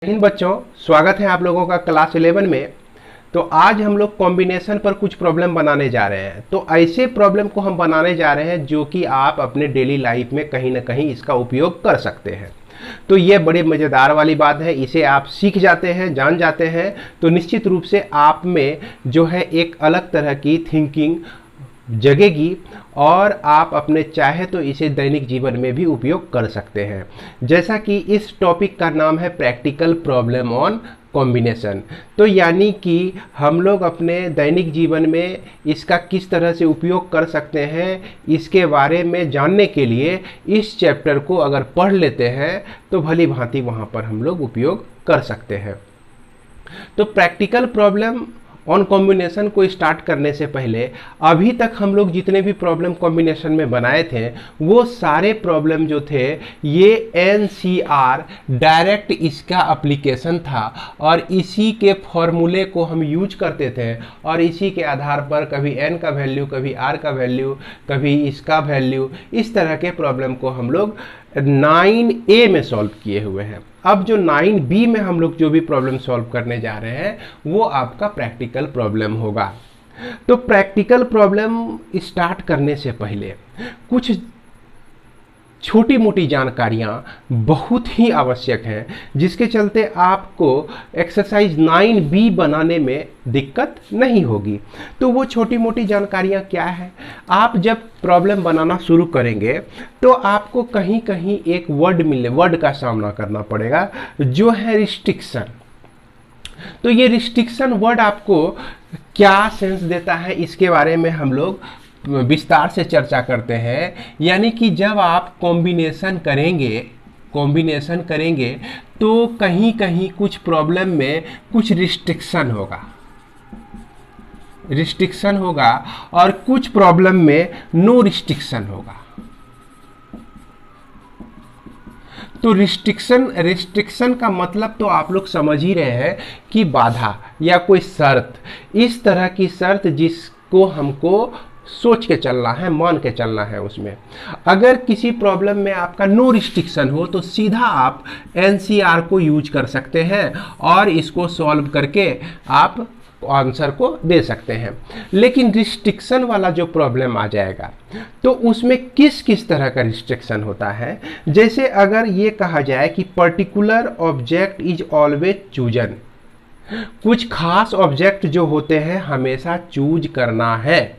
इन बच्चों, स्वागत है आप लोगों का क्लास 11 में। तो आज हम लोग कॉम्बिनेशन पर कुछ प्रॉब्लम बनाने जा रहे हैं। तो ऐसे प्रॉब्लम को हम बनाने जा रहे हैं जो कि आप अपने डेली लाइफ में कहीं ना कहीं इसका उपयोग कर सकते हैं। तो ये बड़ी मज़ेदार वाली बात है। इसे आप सीख जाते हैं, जान जाते हैं तो निश्चित रूप से आप में जो है एक अलग तरह की थिंकिंग जगेगी और आप अपने चाहे तो इसे दैनिक जीवन में भी उपयोग कर सकते हैं। जैसा कि इस टॉपिक का नाम है प्रैक्टिकल प्रॉब्लम ऑन कॉम्बिनेशन। तो यानी कि हम लोग अपने दैनिक जीवन में इसका किस तरह से उपयोग कर सकते हैं, इसके बारे में जानने के लिए इस चैप्टर को अगर पढ़ लेते हैं तो भली भांति वहाँ पर हम लोग उपयोग कर सकते हैं। तो प्रैक्टिकल प्रॉब्लम ऑन कॉम्बिनेशन को स्टार्ट करने से पहले अभी तक हम लोग जितने भी प्रॉब्लम कॉम्बिनेशन में बनाए थे वो सारे प्रॉब्लम जो थे ये एनसीआर डायरेक्ट इसका एप्लीकेशन था और इसी के फॉर्मूले को हम यूज करते थे और इसी के आधार पर कभी एन का वैल्यू, कभी आर का वैल्यू, कभी इसका वैल्यू, इस तरह के प्रॉब्लम को हम लोग 9A में सॉल्व किए हुए हैं। अब जो 9B में हम लोग जो भी प्रॉब्लम सॉल्व करने जा रहे हैं वो आपका प्रैक्टिकल प्रॉब्लम होगा। तो प्रैक्टिकल प्रॉब्लम स्टार्ट करने से पहले कुछ छोटी मोटी जानकारियाँ बहुत ही आवश्यक हैं जिसके चलते आपको एक्सरसाइज 9B बनाने में दिक्कत नहीं होगी। तो वो छोटी मोटी जानकारियाँ क्या है? आप जब प्रॉब्लम बनाना शुरू करेंगे तो आपको कहीं कहीं एक वर्ड का सामना करना पड़ेगा जो है रिस्ट्रिक्शन। तो ये रिस्ट्रिक्शन वर्ड आपको क्या सेंस देता है इसके बारे में हम लोग विस्तार से चर्चा करते हैं। यानी कि जब आप कॉम्बिनेशन करेंगे तो कहीं कहीं कुछ प्रॉब्लम में कुछ रिस्ट्रिक्शन होगा और कुछ प्रॉब्लम में नो रिस्ट्रिक्शन होगा। तो रिस्ट्रिक्शन का मतलब तो आप लोग समझ ही रहे हैं कि बाधा या कोई शर्त, इस तरह की शर्त जिसको हमको सोच के चलना है, मान के चलना है। उसमें अगर किसी प्रॉब्लम में आपका नो रिस्ट्रिक्शन हो तो सीधा आप एनसीआर को यूज कर सकते हैं और इसको सॉल्व करके आप आंसर को दे सकते हैं। लेकिन रिस्ट्रिक्शन वाला जो प्रॉब्लम आ जाएगा तो उसमें किस किस तरह का रिस्ट्रिक्शन होता है। जैसे अगर ये कहा जाए कि particular object is always chosen, कुछ खास ऑब्जेक्ट जो होते हैं हमेशा चूज करना है।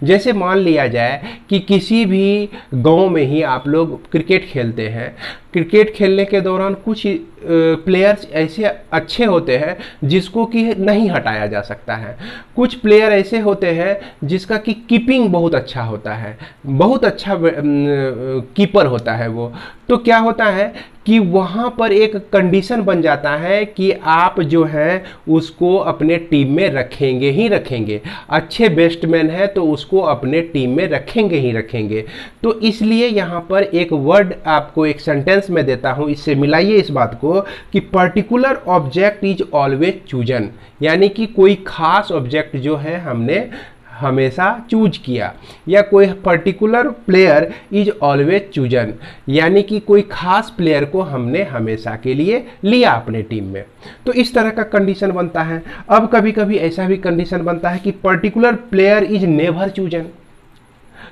जैसे मान लिया जाए कि किसी भी गांव में ही आप लोग क्रिकेट खेलते हैं, क्रिकेट खेलने के दौरान कुछ प्लेयर्स ऐसे अच्छे होते हैं जिसको कि नहीं हटाया जा सकता है। कुछ प्लेयर ऐसे होते हैं जिसका कि कीपिंग बहुत अच्छा होता है, बहुत अच्छा कीपर होता है वो। तो क्या होता है कि वहाँ पर एक कंडीशन बन जाता है कि आप जो है उसको अपने टीम में रखेंगे ही रखेंगे। अच्छे बैट्समैन है तो उसको अपने टीम में रखेंगे ही रखेंगे। तो इसलिए यहाँ पर एक वर्ड आपको एक सेंटेंस में देता हूँ, इससे मिलाइए इस बात को कि particular object is always chosen, यानी कि कोई खास ऑब्जेक्ट जो है हमने हमेशा चूज किया, या कोई particular player is always chosen, यानी कि कोई खास प्लेयर को हमने हमेशा के लिए लिया अपने टीम में। तो इस तरह का कंडीशन बनता है। अब कभी कभी ऐसा भी कंडीशन बनता है कि particular player is never chosen.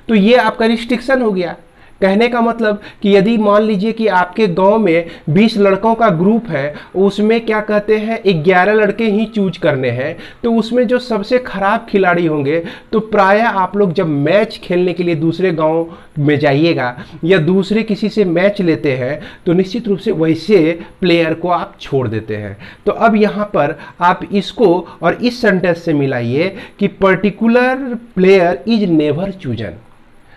तो ये आपका रिस्ट्रिक्शन हो गया। कहने का मतलब कि यदि मान लीजिए कि आपके गांव में 20 लड़कों का ग्रुप है, उसमें क्या कहते हैं 11 लड़के ही चूज करने हैं, तो उसमें जो सबसे खराब खिलाड़ी होंगे तो प्रायः आप लोग जब मैच खेलने के लिए दूसरे गांव में जाइएगा या दूसरे किसी से मैच लेते हैं तो निश्चित रूप से वैसे प्लेयर को आप छोड़ देते हैं। तो अब यहाँ पर आप इसको और इस सेंटेंस से मिलाइए कि particular player is never chosen,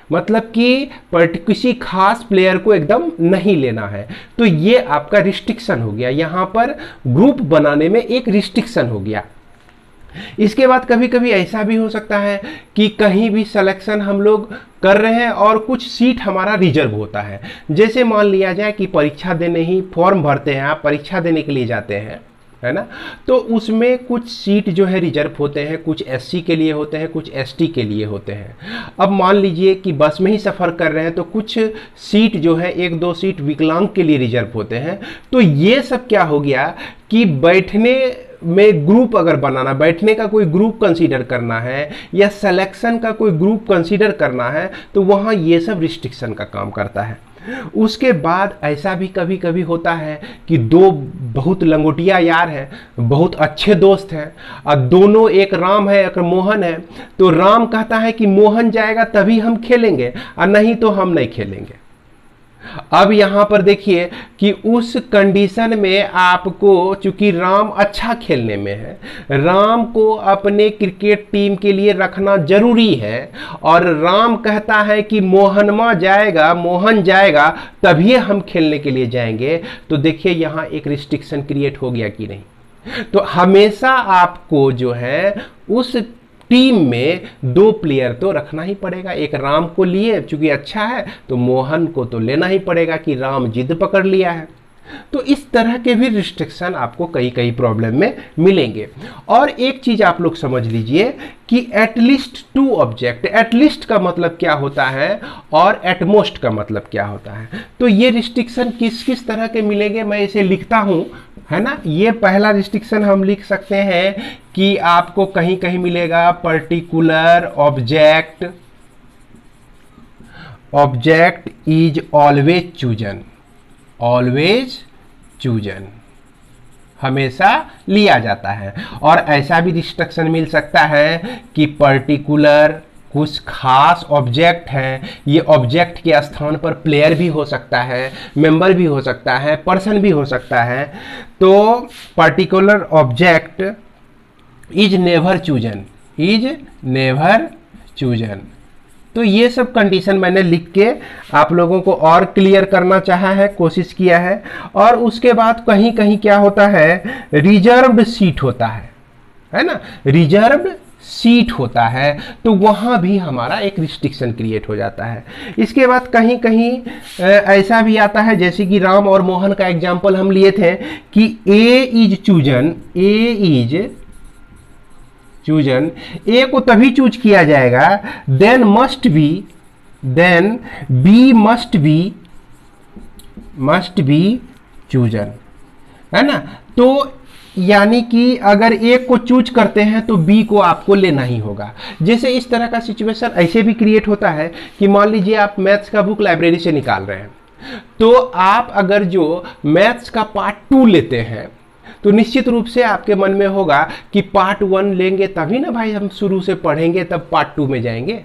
मतलब कि किसी खास प्लेयर को एकदम नहीं लेना है। तो ये आपका रिस्ट्रिक्शन हो गया, यहाँ पर ग्रुप बनाने में एक रिस्ट्रिक्शन हो गया। इसके बाद कभी कभी ऐसा भी हो सकता है कि कहीं भी सिलेक्शन हम लोग कर रहे हैं और कुछ सीट हमारा रिजर्व होता है। जैसे मान लिया जाए कि परीक्षा देने ही फॉर्म भरते हैं, आप परीक्षा देने के लिए जाते हैं है ना। तो उसमें कुछ सीट जो है रिजर्व होते हैं, कुछ एससी के लिए होते हैं, कुछ एसटी के लिए होते हैं। अब मान लीजिए कि बस में ही सफ़र कर रहे हैं तो कुछ सीट जो है, एक दो सीट विकलांग के लिए रिजर्व होते हैं। तो ये सब क्या हो गया कि बैठने में ग्रुप अगर बनाना, बैठने का कोई ग्रुप कंसीडर करना है या सिलेक्शन का कोई ग्रुप कंसीडर करना है, तो वहाँ ये सब रिस्ट्रिक्शन का काम करता है। उसके बाद ऐसा भी कभी कभी होता है कि दो बहुत लंगोटिया यार हैं, बहुत अच्छे दोस्त हैं, और दोनों, एक राम है एक मोहन है, तो राम कहता है कि मोहन जाएगा तभी हम खेलेंगे और नहीं तो हम नहीं खेलेंगे। अब यहां पर देखिए कि उस कंडीशन में आपको, चूंकि राम अच्छा खेलने में है, राम को अपने क्रिकेट टीम के लिए रखना जरूरी है, और राम कहता है कि मोहनमा जाएगा, मोहन जाएगा तभी हम खेलने के लिए जाएंगे, तो देखिए यहां एक रिस्ट्रिक्शन क्रिएट हो गया कि नहीं। तो हमेशा आपको जो है उस टीम में दो प्लेयर तो रखना ही पड़ेगा। एक राम को लिए चूंकि अच्छा है, तो मोहन को तो लेना ही पड़ेगा कि राम जिद पकड़ लिया है। तो इस तरह के भी रिस्ट्रिक्शन आपको कई कई प्रॉब्लम में मिलेंगे। और एक चीज आप लोग समझ लीजिए कि एटलीस्ट टू ऑब्जेक्ट, एटलीस्ट का मतलब क्या होता है और एटमोस्ट का मतलब क्या होता है। तो ये रिस्ट्रिक्शन किस किस तरह के मिलेंगे मैं इसे लिखता हूं, है ना। ये पहला रिस्ट्रिक्शन हम लिख सकते हैं कि आपको कहीं कहीं मिलेगा particular object, object is always chosen, always chosen, हमेशा लिया जाता है। और ऐसा भी रिस्ट्रिक्शन मिल सकता है कि पर्टिकुलर कुछ खास ऑब्जेक्ट हैं, ये ऑब्जेक्ट के स्थान पर प्लेयर भी हो सकता है, मेंबर भी हो सकता है, पर्सन भी हो सकता है। तो particular object is never chosen, is never chosen. तो ये सब कंडीशन मैंने लिख के आप लोगों को और क्लियर करना चाहा है, कोशिश किया है। और उसके बाद कहीं कहीं क्या होता है, रिजर्व्ड सीट होता है ना, रिजर्व्ड सीट होता है, तो वहां भी हमारा एक रिस्ट्रिक्शन क्रिएट हो जाता है। इसके बाद कहीं कहीं ऐसा भी आता है, जैसे कि राम और मोहन का एग्जाम्पल हम लिए थे कि A is chosen, A is chosen, A को तभी चूज किया जाएगा, then must be, then B must be chosen, है ना। तो यानी कि अगर ए को चूज करते हैं तो बी को आपको लेना ही होगा। जैसे इस तरह का सिचुएशन ऐसे भी क्रिएट होता है कि मान लीजिए आप मैथ्स का बुक लाइब्रेरी से निकाल रहे हैं, तो आप अगर जो मैथ्स का पार्ट 2 लेते हैं तो निश्चित रूप से आपके मन में होगा कि पार्ट 1 लेंगे तभी ना भाई हम शुरू से पढ़ेंगे, तब पार्ट 2 में जाएंगे।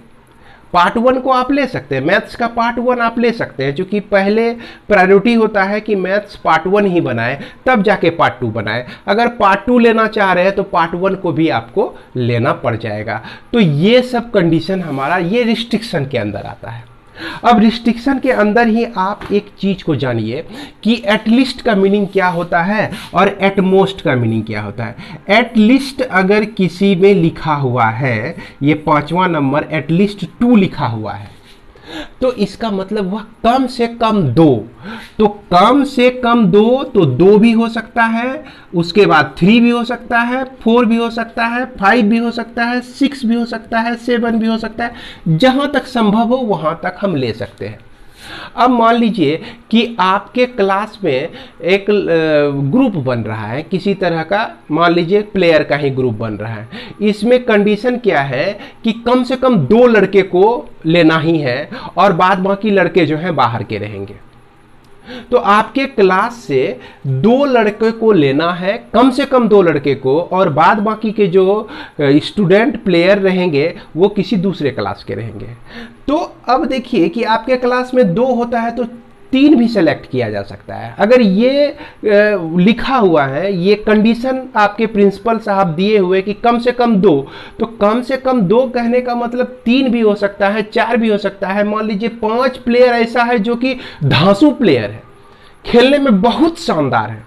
पार्ट 1 को आप ले सकते हैं, मैथ्स का पार्ट 1 आप ले सकते हैं, क्योंकि पहले प्रायोरिटी होता है कि मैथ्स पार्ट 1 ही बनाए, तब जाके पार्ट 2 बनाए। अगर पार्ट 2 लेना चाह रहे हैं तो पार्ट 1 को भी आपको लेना पड़ जाएगा। तो ये सब कंडीशन हमारा ये रिस्ट्रिक्शन के अंदर आता है। अब रिस्ट्रिक्शन के अंदर ही आप एक चीज को जानिए कि एटलीस्ट का मीनिंग क्या होता है और एटमोस्ट का मीनिंग क्या होता है। एटलीस्ट अगर किसी में लिखा हुआ है, ये 5वां नंबर एटलीस्ट 2 लिखा हुआ है, तो इसका मतलब वह कम से कम 2, तो कम से कम 2 तो 2 भी हो सकता है, उसके बाद 3 भी हो सकता है, 4 भी हो सकता है, 5 भी हो सकता है, 6 भी हो सकता है, 7 भी हो सकता है, जहां तक संभव हो वहां तक हम ले सकते हैं। अब मान लीजिए कि आपके क्लास में एक ग्रुप बन रहा है, किसी तरह का मान लीजिए प्लेयर का ही ग्रुप बन रहा है। इसमें कंडीशन क्या है कि कम से कम 2 लड़के को लेना ही है और बाद बाकी लड़के जो हैं बाहर के रहेंगे। तो आपके क्लास से 2 लड़के को लेना है, कम से कम 2 लड़के को, और बाद बाकी के जो स्टूडेंट प्लेयर रहेंगे वो किसी दूसरे क्लास के रहेंगे। तो अब देखिए कि आपके क्लास में 2 होता है तो 3 भी सेलेक्ट किया जा सकता है। अगर ये लिखा हुआ है, ये कंडीशन आपके प्रिंसिपल साहब दिए हुए कि कम से कम 2, तो कम से कम 2 कहने का मतलब 3 भी हो सकता है, 4 भी हो सकता है। मान लीजिए 5 प्लेयर ऐसा है जो कि धांसू प्लेयर है, खेलने में बहुत शानदार है,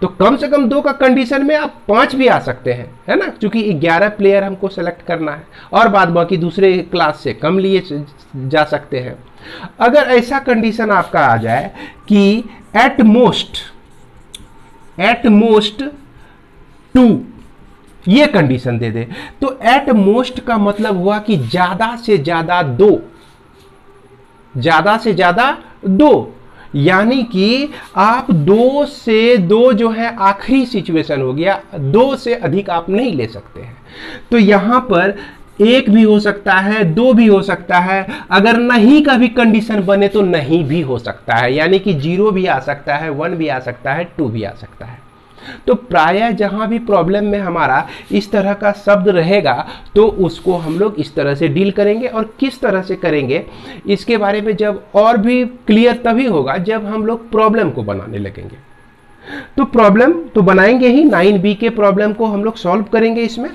तो कम से कम 2 का कंडीशन में आप 5 भी आ सकते हैं, है ना, क्योंकि 11 प्लेयर हमको सेलेक्ट करना है और बाद बाकी दूसरे क्लास से कम लिए जा सकते हैं। अगर ऐसा कंडीशन आपका आ जाए कि एट मोस्ट 2 ये कंडीशन दे दे तो एट मोस्ट का मतलब हुआ कि ज्यादा से ज्यादा 2, ज्यादा से ज्यादा 2, यानी कि आप 2 से 2 जो है आखिरी सिचुएशन हो गया, 2 से अधिक आप नहीं ले सकते हैं। तो यहां पर 1 भी हो सकता है, 2 भी हो सकता है, अगर नहीं का भी कंडीशन बने तो नहीं भी हो सकता है, यानी कि 0 भी आ सकता है, 1 भी आ सकता है, 2 भी आ सकता है। तो प्रायः जहां भी प्रॉब्लम में हमारा इस तरह का शब्द रहेगा तो उसको हम लोग इस तरह से डील करेंगे, और किस तरह से करेंगे इसके बारे में जब और भी क्लियर तभी होगा जब हम लोग प्रॉब्लम को बनाने लगेंगे। तो प्रॉब्लम तो बनाएंगे ही, 9b के प्रॉब्लम को हम लोग सॉल्व करेंगे इसमें।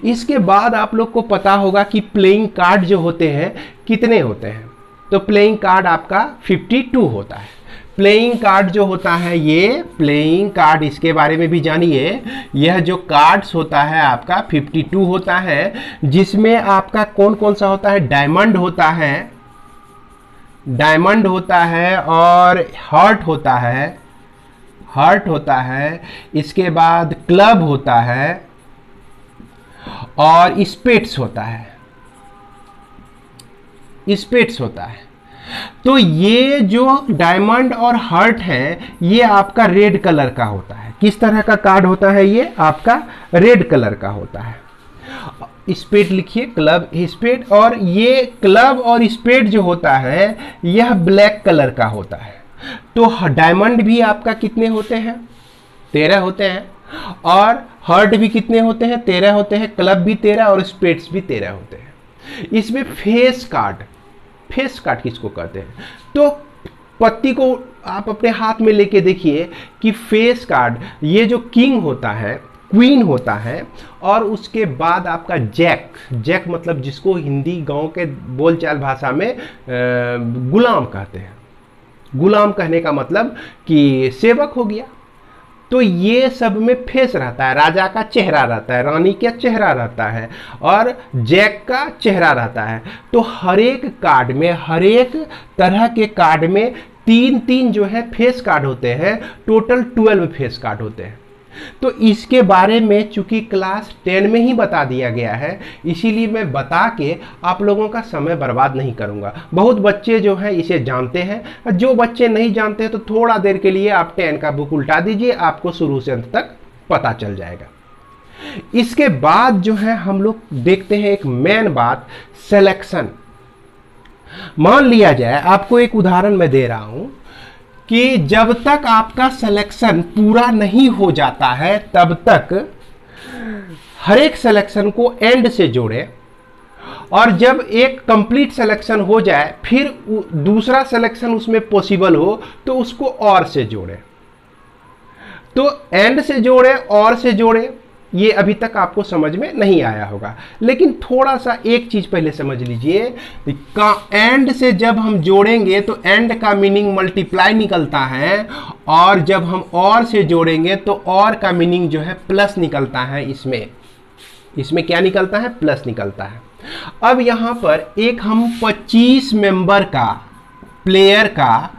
इसके बाद आप लोग को पता होगा कि प्लेइंग कार्ड जो होते हैं कितने होते हैं। तो प्लेइंग कार्ड आपका 52 होता है। प्लेइंग कार्ड जो होता है, ये प्लेइंग कार्ड, इसके बारे में भी जानिए। यह जो कार्ड्स होता है आपका 52 होता है, जिसमें आपका कौन कौन सा होता है, डायमंड होता है, डायमंड होता है, और हार्ट होता है, हार्ट होता है, इसके बाद क्लब होता है, और स्पेट्स होता है, स्पेट्स होता है। तो ये जो डायमंड और हार्ट है ये आपका रेड कलर का होता है। किस तरह का कार्ड होता है, ये आपका रेड कलर का होता है। स्पेड लिखिए, क्लब स्पेड, और ये क्लब और स्पेड जो होता है यह ब्लैक कलर का होता है। तो डायमंड भी आपका कितने होते हैं, 13 होते हैं, और हार्ट भी कितने होते हैं, 13 होते हैं, क्लब भी 13 और स्पेड्स भी 13 होते हैं। इसमें फेस कार्ड, फेस कार्ड किसको कहते हैं, तो पत्ती को आप अपने हाथ में लेके देखिए कि फेस कार्ड, ये जो किंग होता है, क्वीन होता है, और उसके बाद आपका जैक, जैक मतलब जिसको हिंदी गांव के बोलचाल भाषा में गुलाम कहते हैं। गुलाम कहने का मतलब कि सेवक हो गया। तो ये सब में फेस रहता है, राजा का चेहरा रहता है, रानी का चेहरा रहता है, और जैक का चेहरा रहता है। तो हर एक कार्ड में, हर एक तरह के कार्ड में 3-3 जो है फेस कार्ड होते हैं, टोटल 12 फेस कार्ड होते हैं। तो इसके बारे में चूंकि क्लास 10 में ही बता दिया गया है, इसीलिए मैं बता के आप लोगों का समय बर्बाद नहीं करूंगा। बहुत बच्चे जो हैं इसे जानते हैं, जो बच्चे नहीं जानते हैं तो थोड़ा देर के लिए आप 10 का बुक उल्टा दीजिए, आपको शुरू से अंत तक पता चल जाएगा। इसके बाद जो है हम लोग देखते हैं एक मेन बात, सिलेक्शन। मान लिया जाए, आपको एक उदाहरण मैं दे रहा हूं कि जब तक आपका सिलेक्शन पूरा नहीं हो जाता है तब तक हर एक सिलेक्शन को एंड से जोड़े, और जब एक कंप्लीट सिलेक्शन हो जाए फिर दूसरा सिलेक्शन उसमें पॉसिबल हो तो उसको और से जोड़े। तो एंड से जोड़े, और से जोड़े, ये अभी तक आपको समझ में नहीं आया होगा, लेकिन थोड़ा सा एक चीज पहले समझ लीजिए। एंड से जब हम जोड़ेंगे तो एंड का मीनिंग मल्टीप्लाई निकलता है, और जब हम और से जोड़ेंगे तो और का मीनिंग जो है प्लस निकलता है। इसमें क्या निकलता है, प्लस निकलता है। अब यहां पर एक हम 25 मेंबर का प्लेयर का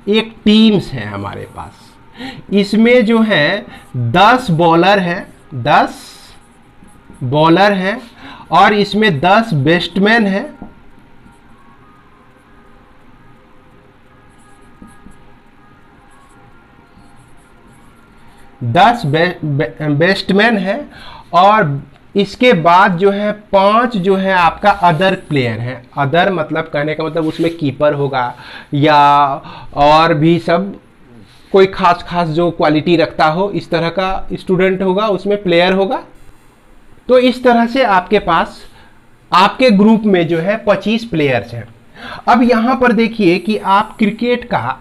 एक टीम्स है हमारे पास। इसमें जो है 10 बॉलर है, 10 बॉलर हैं, और इसमें 10 बैट्समैन हैं, 10 बैट्समैन हैं, और इसके बाद जो है 5 जो है आपका अदर प्लेयर हैं। अदर मतलब कहने का मतलब उसमें कीपर होगा या और भी सब कोई खास खास जो क्वालिटी रखता हो, इस तरह का स्टूडेंट होगा, उसमें प्लेयर होगा। तो इस तरह से आपके पास आपके ग्रुप में जो है 25 प्लेयर्स हैं। अब यहां पर देखिए कि आप क्रिकेट का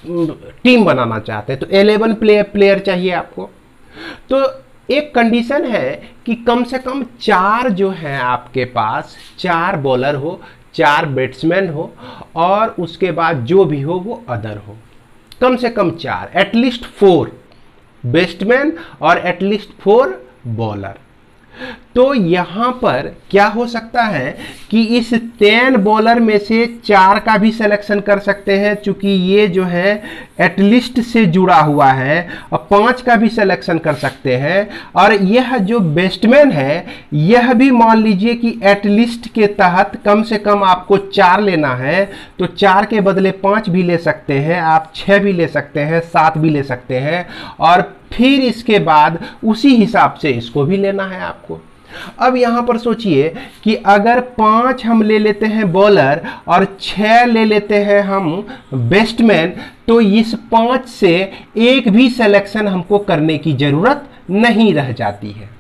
टीम बनाना चाहते हैं तो 11 प्लेयर चाहिए आपको। तो एक कंडीशन है कि कम से कम 4 जो है आपके पास, 4 बॉलर हो, 4 बैट्समैन हो, और उसके बाद जो भी हो वो अदर हो। कम से कम 4, एटलीस्ट 4 बैट्समैन और एटलीस्ट 4 बॉलर। तो यहाँ पर क्या हो सकता है कि इस 10 बॉलर में से 4 का भी सिलेक्शन कर सकते हैं, चूंकि ये जो है एटलिस्ट से जुड़ा हुआ है, और 5 का भी सिलेक्शन कर सकते हैं। और यह जो बेस्टमैन है यह भी मान लीजिए कि एटलिस्ट के तहत कम से कम आपको 4 लेना है, तो 4 के बदले 5 भी ले सकते हैं आप, 6 भी ले सकते हैं, 7 भी ले सकते हैं, और फिर इसके बाद उसी हिसाब से इसको भी लेना है आपको। अब यहां पर सोचिए कि अगर 5 हम ले लेते हैं बॉलर और 6 ले लेते हैं हम बेस्टमैन, तो इस 5 से एक भी सिलेक्शन हमको करने की जरूरत नहीं रह जाती है,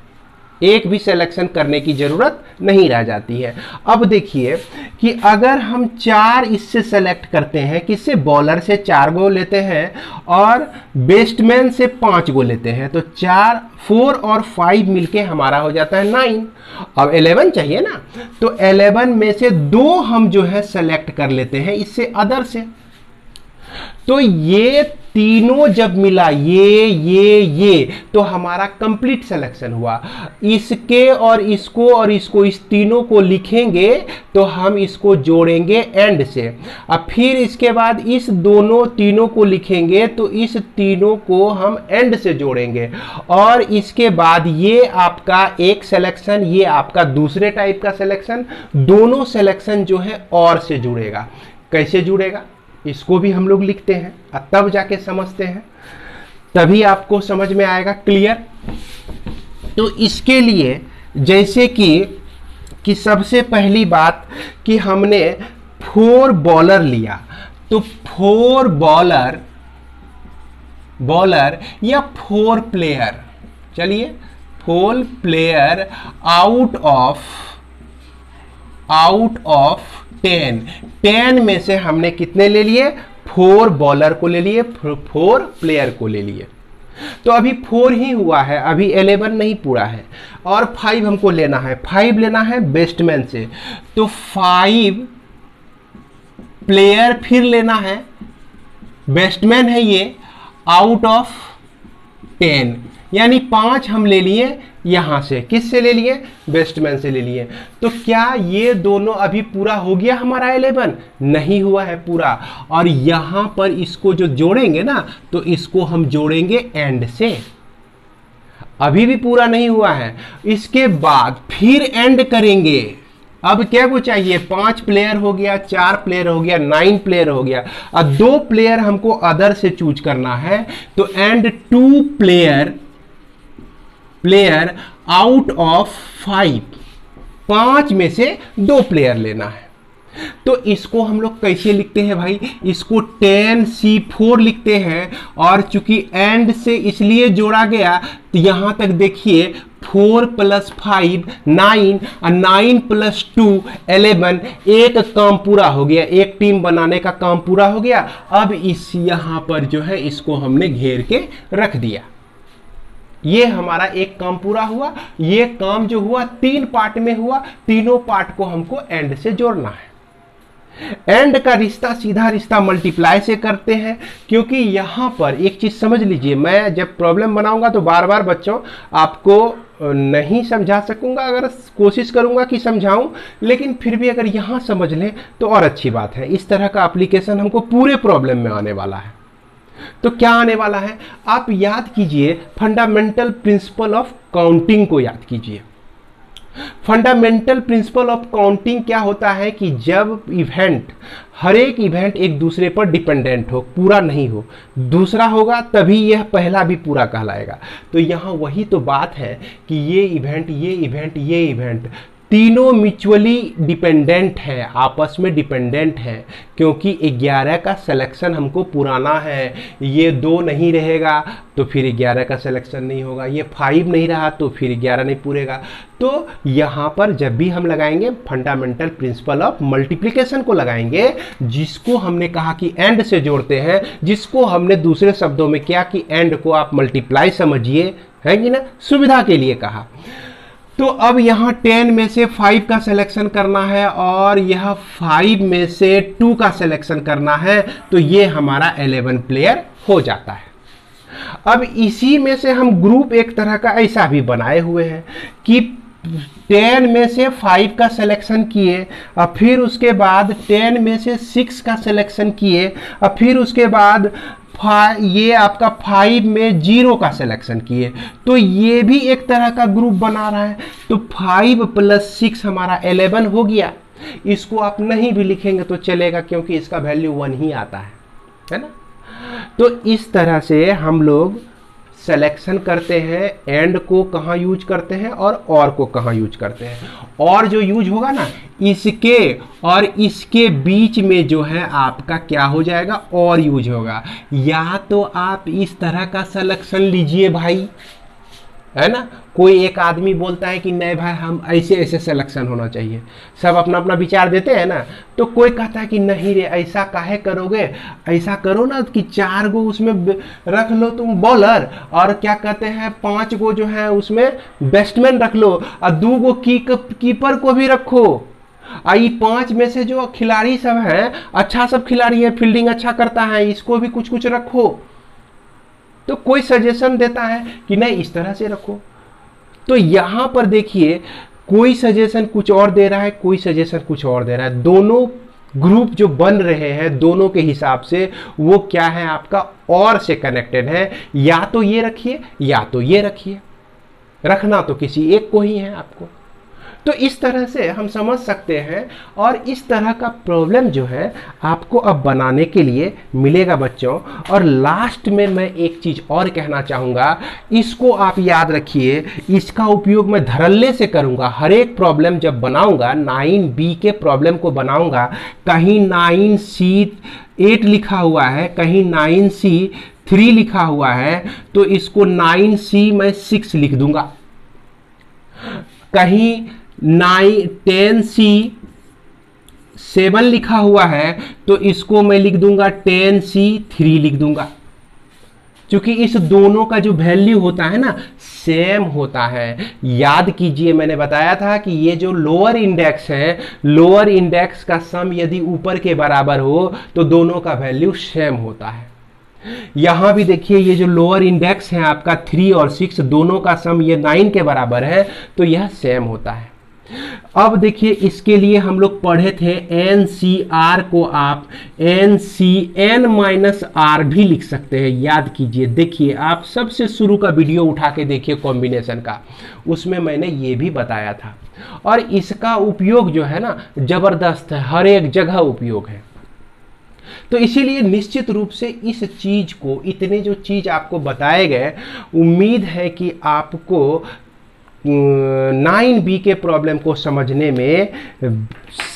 एक भी सिलेक्शन करने की जरूरत नहीं रह जाती है। अब देखिए कि अगर हम 4 इससे सेलेक्ट करते हैं, किससे, बॉलर से 4 गो लेते हैं और बेस्टमैन से 5 गो लेते हैं, तो 4 और 5 मिलके हमारा हो जाता है 9। अब 11 चाहिए ना, तो 11 में से 2 हम जो है सेलेक्ट कर लेते हैं इससे अदर से। तो ये तीनों जब मिला, ये तो हमारा कंप्लीट सिलेक्शन हुआ। इसके और इसको इस तीनों को लिखेंगे तो हम इसको जोड़ेंगे एंड से। अब फिर इसके बाद इस तीनों को लिखेंगे तो इस तीनों को हम एंड से जोड़ेंगे, और इसके बाद ये आपका एक सिलेक्शन, ये आपका दूसरे टाइप का सिलेक्शन, दोनों सिलेक्शन जो है और से जुड़ेगा। कैसे जुड़ेगा इसको भी हम लोग लिखते हैं और तब जाके समझते हैं, तभी आपको समझ में आएगा क्लियर। तो इसके लिए जैसे कि सबसे पहली बात कि हमने 4 बॉलर लिया, तो 4 बॉलर या 4 प्लेयर, चलिए 4 प्लेयर आउट ऑफ 10 में से हमने कितने ले लिए, 4 बॉलर को ले लिए, 4 प्लेयर को ले लिए। तो अभी 4 ही हुआ है, अभी 11 नहीं पूरा है, और 5 हमको लेना है, 5 लेना है बेस्टमैन से, तो 5 प्लेयर फिर लेना है, बेस्टमैन है ये, आउट ऑफ 10, यानी 5 हम ले लिए यहां से, किससे ले लिए, बेस्टमैन से ले लिए। तो क्या ये दोनों अभी पूरा हो गया हमारा 11? नहीं हुआ है पूरा, और यहां पर इसको जो जोड़ेंगे ना, तो इसको हम जोड़ेंगे एंड से, अभी भी पूरा नहीं हुआ है। इसके बाद फिर एंड करेंगे। अब क्या को चाहिए, 5 प्लेयर हो गया, 4 प्लेयर हो गया, 9 प्लेयर हो गया, और 2 प्लेयर हमको अदर से चूज करना है, तो एंड 2 प्लेयर आउट ऑफ 5 में से 2 प्लेयर लेना है। तो इसको हम लोग कैसे लिखते हैं भाई, इसको 10C4 लिखते हैं, और चूंकि एंड से इसलिए जोड़ा गया, तो यहां तक देखिए 4 + 5 9, और 9 + 2 11, एक काम पूरा हो गया, एक टीम बनाने का काम पूरा हो गया। अब इस यहां पर जो है इसको हमने घेर के रख दिया, ये हमारा एक काम पूरा हुआ। ये काम जो हुआ 3 पार्ट में हुआ, तीनों पार्ट को हमको एंड से जोड़ना है। एंड का रिश्ता सीधा रिश्ता मल्टीप्लाई से करते हैं, क्योंकि यहां पर एक चीज समझ लीजिए, मैं जब प्रॉब्लम बनाऊंगा तो बार बार बच्चों आपको नहीं समझा सकूंगा, अगर कोशिश करूंगा कि समझाऊं, लेकिन फिर भी अगर यहां समझ लें तो और अच्छी बात है। इस तरह का एप्लीकेशन हमको पूरे प्रॉब्लम में आने वाला है। तो क्या आने वाला है, आप याद कीजिए, फंडामेंटल प्रिंसिपल ऑफ काउंटिंग को याद कीजिए। फंडामेंटल प्रिंसिपल ऑफ काउंटिंग क्या होता है कि जब इवेंट, हर एक इवेंट एक दूसरे पर डिपेंडेंट हो, पूरा नहीं हो, दूसरा होगा तभी यह पहला भी पूरा कहलाएगा। तो यहाँ वही तो बात है कि ये इवेंट तीनों म्यूचुअली डिपेंडेंट है, आपस में डिपेंडेंट है, क्योंकि 11 का सिलेक्शन हमको पुराना है, ये 2 नहीं रहेगा तो फिर 11 का सिलेक्शन नहीं होगा, ये 5 नहीं रहा तो फिर 11 नहीं पूरेगा। तो यहाँ पर जब भी हम लगाएंगे फंडामेंटल प्रिंसिपल ऑफ मल्टीप्लिकेशन को लगाएंगे, जिसको हमने कहा कि एंड से जोड़ते हैं, जिसको हमने दूसरे शब्दों में क्या कि एंड को आप मल्टीप्लाई समझिए, है कि ना, सुविधा के लिए कहा। तो अब यहाँ 10 में से 5 का सिलेक्शन करना है, और यह 5 में से 2 का सिलेक्शन करना है, तो ये हमारा 11 प्लेयर हो जाता है। अब इसी में से हम ग्रुप एक तरह का ऐसा भी बनाए हुए हैं कि 10 में से 5 का सिलेक्शन किए, और फिर उसके बाद 10 में से 6 का सिलेक्शन किए, और फिर उसके बाद ये आपका 5 में 0 का सिलेक्शन किए, तो ये भी एक तरह का ग्रुप बना रहा है। तो 5 + 6 हमारा 11 हो गया। इसको आप नहीं भी लिखेंगे तो चलेगा, क्योंकि इसका वैल्यू 1 ही आता है ना। तो इस तरह से हम लोग सिलेक्शन करते हैं, एंड को कहाँ यूज करते हैं और को कहाँ यूज करते हैं। और जो यूज होगा ना, इसके और इसके बीच में जो है आपका क्या हो जाएगा, और यूज होगा। या तो आप इस तरह का सिलेक्शन लीजिए भाई, है ना। कोई एक आदमी बोलता है कि नहीं भाई हम ऐसे ऐसे सिलेक्शन होना चाहिए, सब अपना अपना विचार देते हैं ना। तो कोई कहता है कि नहीं रे ऐसा काहे करोगे, ऐसा करो ना कि 4 गो उसमें रख लो तुम बॉलर, और क्या कहते हैं 5 गो जो है उसमें बैट्समैन रख लो, और 2 गो कीपर को भी रखो। ये 5 में से जो खिलाड़ी सब हैं, अच्छा सब खिलाड़ी है, फील्डिंग अच्छा करता है, इसको भी कुछ कुछ रखो। तो कोई सजेशन देता है कि नहीं इस तरह से रखो। तो यहां पर देखिए कोई सजेशन कुछ और दे रहा है, कोई सजेशन कुछ और दे रहा है। दोनों ग्रुप जो बन रहे हैं दोनों के हिसाब से वो क्या है आपका और से कनेक्टेड है। या तो ये रखिए या तो ये रखिए, रखना तो किसी एक को ही है आपको। तो इस तरह से हम समझ सकते हैं। और इस तरह का प्रॉब्लम जो है आपको अब बनाने के लिए मिलेगा बच्चों। और लास्ट में मैं एक चीज़ और कहना चाहूँगा, इसको आप याद रखिए, इसका उपयोग मैं धड़ल्ले से करूँगा। हर एक प्रॉब्लम जब बनाऊँगा 9B के प्रॉब्लम को बनाऊँगा, कहीं 9C 8 लिखा हुआ है, कहीं 9C 3 लिखा हुआ है, तो इसको 9C मैं 6 लिख दूंगा। कहीं 10C 7 लिखा हुआ है तो इसको मैं लिख दूंगा 10C 3 लिख दूंगा, क्योंकि इस दोनों का जो वैल्यू होता है ना सेम होता है। याद कीजिए मैंने बताया था कि ये जो लोअर इंडेक्स है, लोअर इंडेक्स का सम यदि ऊपर के बराबर हो तो दोनों का वैल्यू सेम होता है। यहां भी देखिए ये जो लोअर इंडेक्स है आपका 3 और 6, दोनों का सम ये 9 के बराबर है, तो यह सेम होता है। अब देखिए इसके लिए हम लोग पढ़े थे NCR को आप NCN-R भी लिख सकते हैं। याद कीजिए, देखिए आप सबसे शुरू का वीडियो उठा के देखिए कॉम्बिनेशन का, उसमें मैंने ये भी बताया था। और इसका उपयोग जो है ना जबरदस्त है, हर एक जगह उपयोग है। तो इसीलिए निश्चित रूप से इस चीज को, इतने जो चीज आपको बताए गए, उम्मीद है कि आपको 9B के प्रॉब्लम को समझने में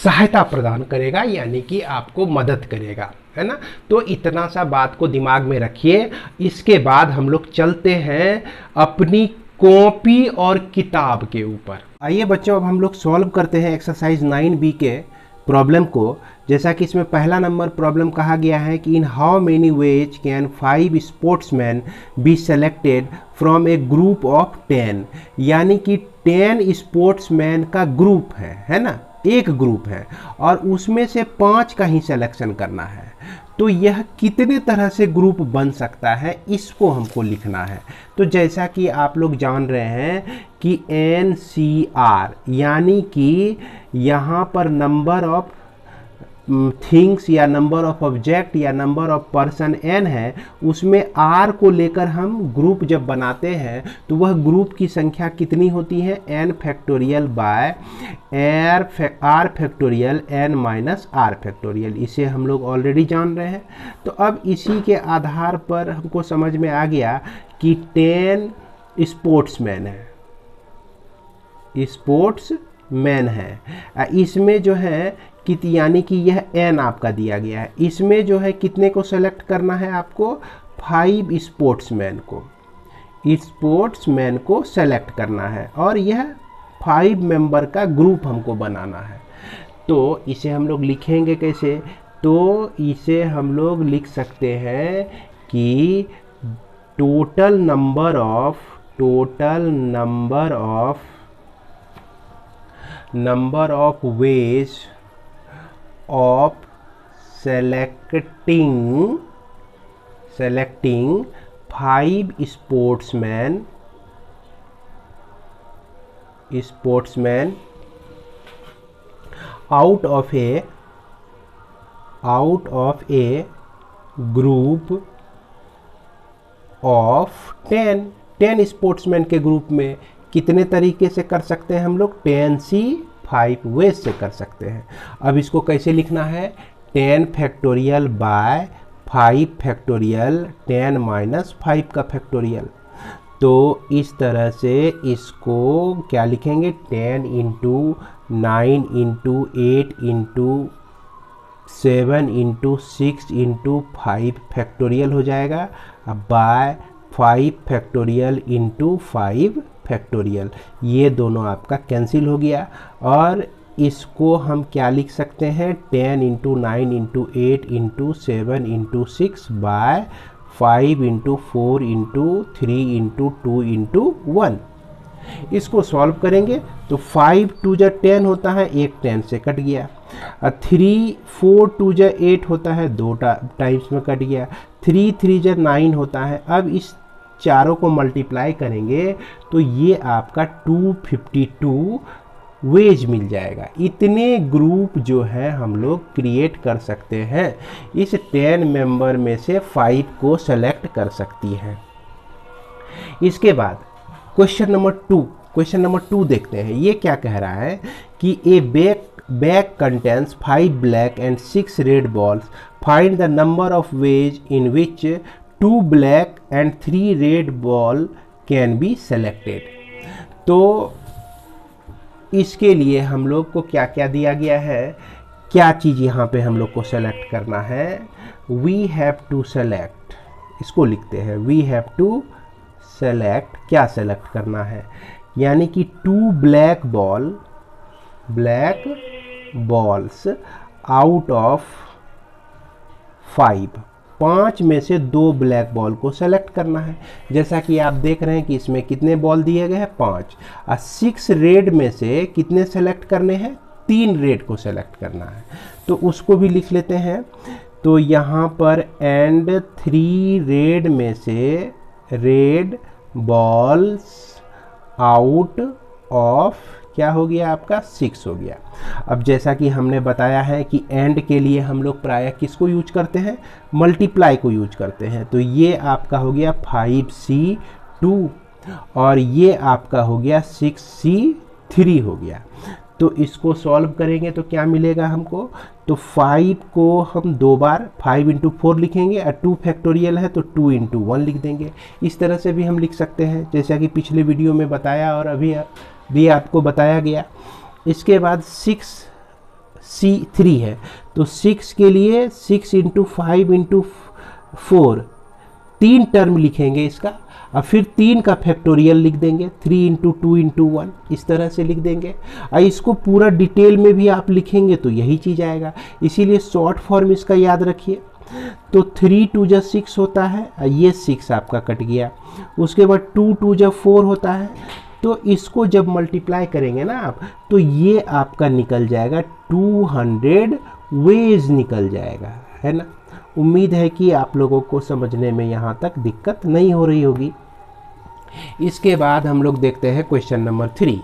सहायता प्रदान करेगा, यानी कि आपको मदद करेगा, है ना। तो इतना सा बात को दिमाग में रखिए। इसके बाद हम लोग चलते हैं अपनी कॉपी और किताब के ऊपर। आइए बच्चों अब हम लोग सॉल्व करते हैं एक्सरसाइज 9B के प्रॉब्लम को। जैसा कि इसमें पहला नंबर प्रॉब्लम कहा गया है कि इन how many ways can 5 sportsman B selected from A group of 10, यानी कि 10 स्पोर्ट्समैन का ग्रुप है ना, एक ग्रुप है, और उसमें से 5 का ही सिलेक्शन करना है। तो यह कितने तरह से ग्रुप बन सकता है, इसको हमको लिखना है। तो जैसा कि आप लोग जान रहे हैं कि NCR यानी कि यहाँ पर नंबर ऑफ थिंग्स या नंबर ऑफ ऑब्जेक्ट या नंबर ऑफ पर्सन n है, उसमें r को लेकर हम ग्रुप जब बनाते हैं तो वह ग्रुप की संख्या कितनी होती है, n factorial by r factorial n minus r factorial. इसे हम लोग ऑलरेडी जान रहे हैं। तो अब इसी के आधार पर हमको समझ में आ गया कि 10 स्पोर्ट्समैन है, स्पोर्ट्समैन है। इसमें जो है यानी कि यह n आपका दिया गया है, इसमें जो है कितने को सेलेक्ट करना है आपको, 5 स्पोर्ट्समैन को सेलेक्ट करना है, और यह 5 मेंबर का ग्रुप हमको बनाना है। तो इसे हम लोग लिखेंगे कैसे, तो इसे हम लोग लिख सकते हैं कि total number of ways of selecting 5 sportsmen sportsman out of A group of 10 sportsman के ग्रुप में कितने तरीके से कर सकते हैं हम लोग? 10c 5 वेज से कर सकते हैं। अब इसको कैसे लिखना है? 10 फैक्टोरियल बाय 5 फैक्टोरियल 10 माइनस 5 का फैक्टोरियल। तो इस तरह से इसको क्या लिखेंगे? 10 into 9 into 8 into 7 into 6 into 5 factorial हो जाएगा। अब बाय 5 फैक्टोरियल इंटू 5 फैक्टोरियल, ये दोनों आपका कैंसिल हो गया। और इसको हम क्या लिख सकते हैं? 10 into 9 into 8 into 7 into 6 by 5 into 4 into 3 into 2 into 1। इसको सॉल्व करेंगे तो 5 2 जा 10 होता है, एक 10 से कट गया। 3 4 2 जा 8 होता है, 2 टाइम्स में कट गया। 3 3 जा 9 होता है। अब इस चारों को मल्टीप्लाई करेंगे तो ये आपका 252 वेज मिल जाएगा। इतने ग्रुप जो है हम लोग क्रिएट कर सकते हैं। इस 10 मेंबर में से 5 को सेलेक्ट कर सकती हैं। इसके बाद क्वेश्चन नंबर 2 देखते हैं। ये क्या कह रहा है कि ए bag contains 5 black and 6 red balls, find the number of ways in which 2 black and 3 red ball can be selected. तो इसके लिए हम लोग को क्या क्या दिया गया है? क्या चीज़ यहाँ पे हम लोग को सेलेक्ट करना है? वी हैव टू सेलेक्ट, इसको लिखते हैं वी हैव टू सेलेक्ट। क्या सेलेक्ट करना है? यानी कि 2 ब्लैक बॉल्स आउट ऑफ 5 में से 2 ब्लैक बॉल को सेलेक्ट करना है। जैसा कि आप देख रहे हैं कि इसमें कितने बॉल दिए गए हैं? 5। और 6 रेड में से कितने सेलेक्ट करने हैं? 3 रेड को सेलेक्ट करना है। तो उसको भी लिख लेते हैं। तो यहाँ पर एंड 3 रेड में से रेड बॉल्स आउट ऑफ क्या हो गया आपका? 6 हो गया। अब जैसा कि हमने बताया है कि एंड के लिए हम लोग प्रायः किसको यूज करते हैं? मल्टीप्लाई को यूज करते हैं। तो ये आपका हो गया 5c2 और ये आपका हो गया 6c3 हो गया। तो इसको सॉल्व करेंगे तो क्या मिलेगा हमको? तो 5 को हम 2 बार 5 इंटू 4 लिखेंगे और 2 फैक्टोरियल है तो 2 इंटू 1 लिख देंगे। इस तरह से भी हम लिख सकते हैं जैसा कि पिछले वीडियो में बताया और अभी भी आपको बताया गया। इसके बाद 6c3 है तो 6 के लिए 6 इंटू 5 इंटू 4 3 टर्म लिखेंगे इसका और फिर 3 का फैक्टोरियल लिख देंगे। 3 इंटू 2 इंटू 1 इस तरह से लिख देंगे। और इसको पूरा डिटेल में भी आप लिखेंगे तो यही चीज़ आएगा, इसीलिए शॉर्ट फॉर्म इसका याद रखिए। तो 3 2 जा 6 होता है और ये 6 आपका कट गया। उसके बाद 2 2 जा 4 होता है। तो इसको जब मल्टीप्लाई करेंगे ना आप तो ये आपका निकल जाएगा 200 वेज निकल जाएगा, है ना। उम्मीद है कि आप लोगों को समझने में यहाँ तक दिक्कत नहीं हो रही होगी। इसके बाद हम लोग देखते हैं क्वेश्चन नंबर 3।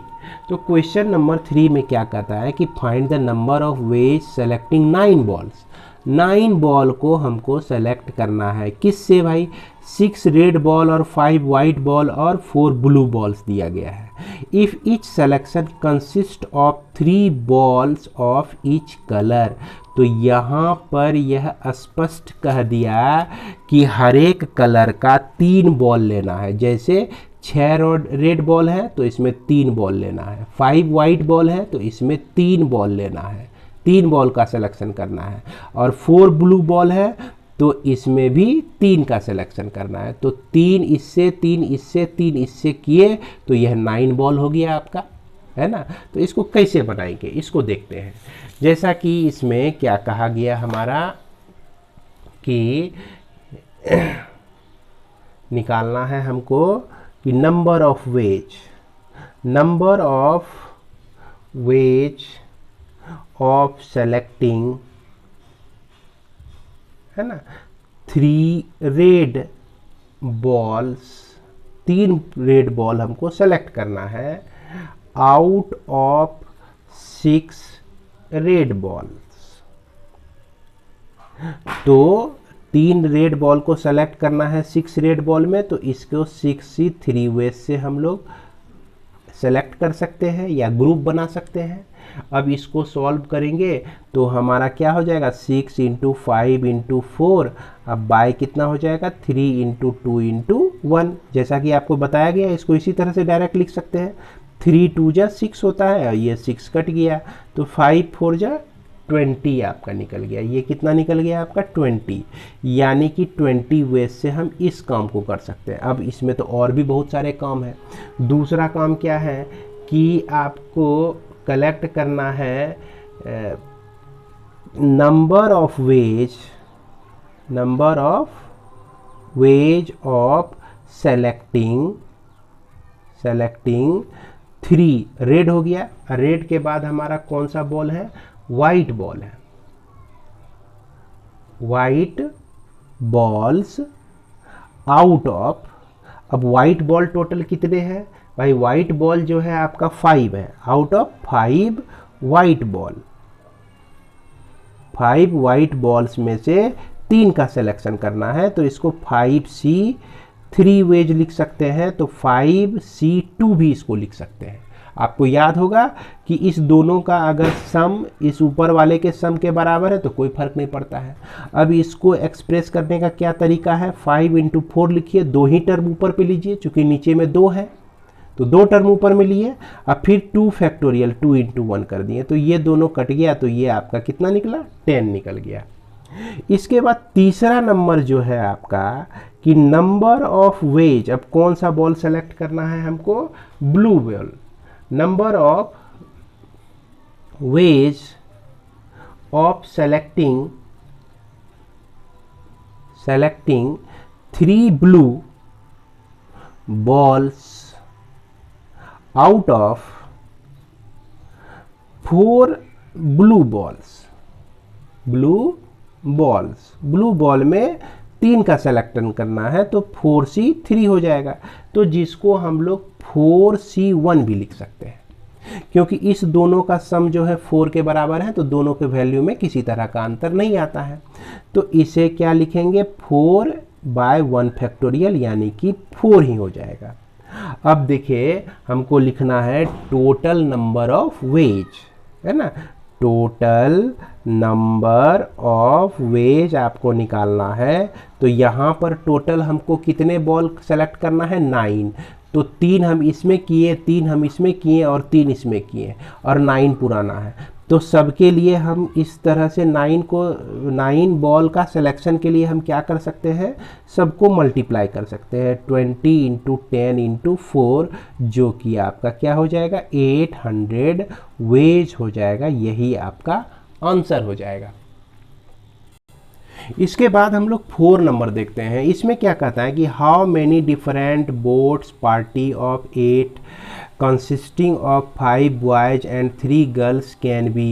तो क्वेश्चन नंबर 3 में क्या कहता है कि find the number of ways selecting 9 balls. 9 ball को हमको सेलेक्ट करना है। किससे भाई? 6 रेड बॉल और 5 वाइट बॉल और 4 ब्लू बॉल्स दिया गया है। If each selection consist of 3 balls of each colour. तो यहाँ पर यह स्पष्ट कह दिया कि हर एक कलर का 3 बॉल लेना है। जैसे 6 रेड बॉल है तो इसमें 3 बॉल लेना है, 5 वाइट बॉल है तो इसमें 3 बॉल लेना है, 3 बॉल का सिलेक्शन करना है। और 4 ब्लू बॉल है तो इसमें भी 3 का सिलेक्शन करना है। तो 3 इससे 3 इससे 3 इससे किए तो यह 9 बॉल हो गया आपका, है ना। तो इसको कैसे बनाएंगे इसको देखते हैं। जैसा कि इसमें क्या कहा गया हमारा कि निकालना है हमको कि number of ways of selecting, है ना, 3 रेड बॉल्स, 3 रेड बॉल हमको सेलेक्ट करना है आउट ऑफ 6 रेड बॉल्स। तो 3 रेड बॉल को सेलेक्ट करना है 6 रेड बॉल में, तो इसको 6C3 वेज से हम लोग सेलेक्ट कर सकते हैं या ग्रुप बना सकते हैं। अब इसको सॉल्व करेंगे तो हमारा क्या हो जाएगा, 6 इंटू 5 इंटू 4, अब बाय कितना हो जाएगा, 3 इंटू 2 इंटू 1। जैसा कि आपको बताया गया, इसको इसी तरह से डायरेक्ट लिख सकते हैं। 3 2 जा 6 होता है और ये 6 कट गया, तो 5 4 जा 20 आपका निकल गया। ये कितना निकल गया आपका, 20। यानी कि 20 वेज से हम इस काम को कर सकते हैं। अब इसमें तो और भी बहुत सारे काम है। दूसरा काम क्या है कि आपको कलेक्ट करना है number of ways of selecting 3 red हो गया। रेड के बाद हमारा कौन सा बॉल है, वाइट बॉल है। वाइट बॉल्स आउट ऑफ, अब वाइट बॉल टोटल कितने हैं भाई, वाइट बॉल जो है आपका 5 है। Out of 5 white ball, 5 white balls में से 3 का सिलेक्शन करना है, तो इसको 5C3 वेज लिख सकते हैं, तो 5C2 भी इसको लिख सकते हैं। आपको याद होगा कि इस दोनों का अगर सम इस ऊपर वाले के सम के बराबर है तो कोई फर्क नहीं पड़ता है। अब इसको एक्सप्रेस करने का क्या तरीका है, 5 इंटू 4 लिखिए, 2 ही टर्म ऊपर पे लीजिए, चूंकि नीचे में 2 है तो 2 टर्म ऊपर में लिए, अब फिर 2 फैक्टोरियल 2 इंटू 1 कर दिए, तो ये दोनों कट गया, तो ये आपका कितना निकला, 10 निकल गया। इसके बाद तीसरा नंबर जो है आपका कि नंबर ऑफ वेज, अब कौन सा बॉल सेलेक्ट करना है हमको, blue ball. Number of ways of selecting 3 blue balls out of 4 blue balls. Blue ball में 3 का सिलेक्शन करना है, तो 4C3 हो जाएगा, तो जिसको हम लोग 4C1 भी लिख सकते हैं, क्योंकि इस दोनों का सम जो है 4 के बराबर है, तो दोनों के वैल्यू में किसी तरह का अंतर नहीं आता है। तो इसे क्या लिखेंगे, 4/1 फैक्टोरियल, यानी कि 4 ही हो जाएगा। अब देखिए हमको लिखना है टोटल नंबर ऑफ वेज, है ना, टोटल नंबर ऑफ वेज आपको निकालना है। तो यहाँ पर टोटल हमको कितने बॉल सेलेक्ट करना है, 9, तो 3 हम इसमें किए, 3 हम इसमें किए और 3 इसमें किए, और 9 पुराना है, तो सबके लिए हम इस तरह से 9 बॉल का सिलेक्शन के लिए हम क्या कर सकते हैं, सबको मल्टीप्लाई कर सकते हैं, 20 इंटू 10 इंटू 4, जो कि आपका क्या हो जाएगा, 800 वेज हो जाएगा। यही आपका आंसर हो जाएगा। इसके बाद हम लोग 4 नंबर देखते हैं। इसमें क्या कहता है कि how many different boats party of 8 consisting of 5 boys and 3 girls can be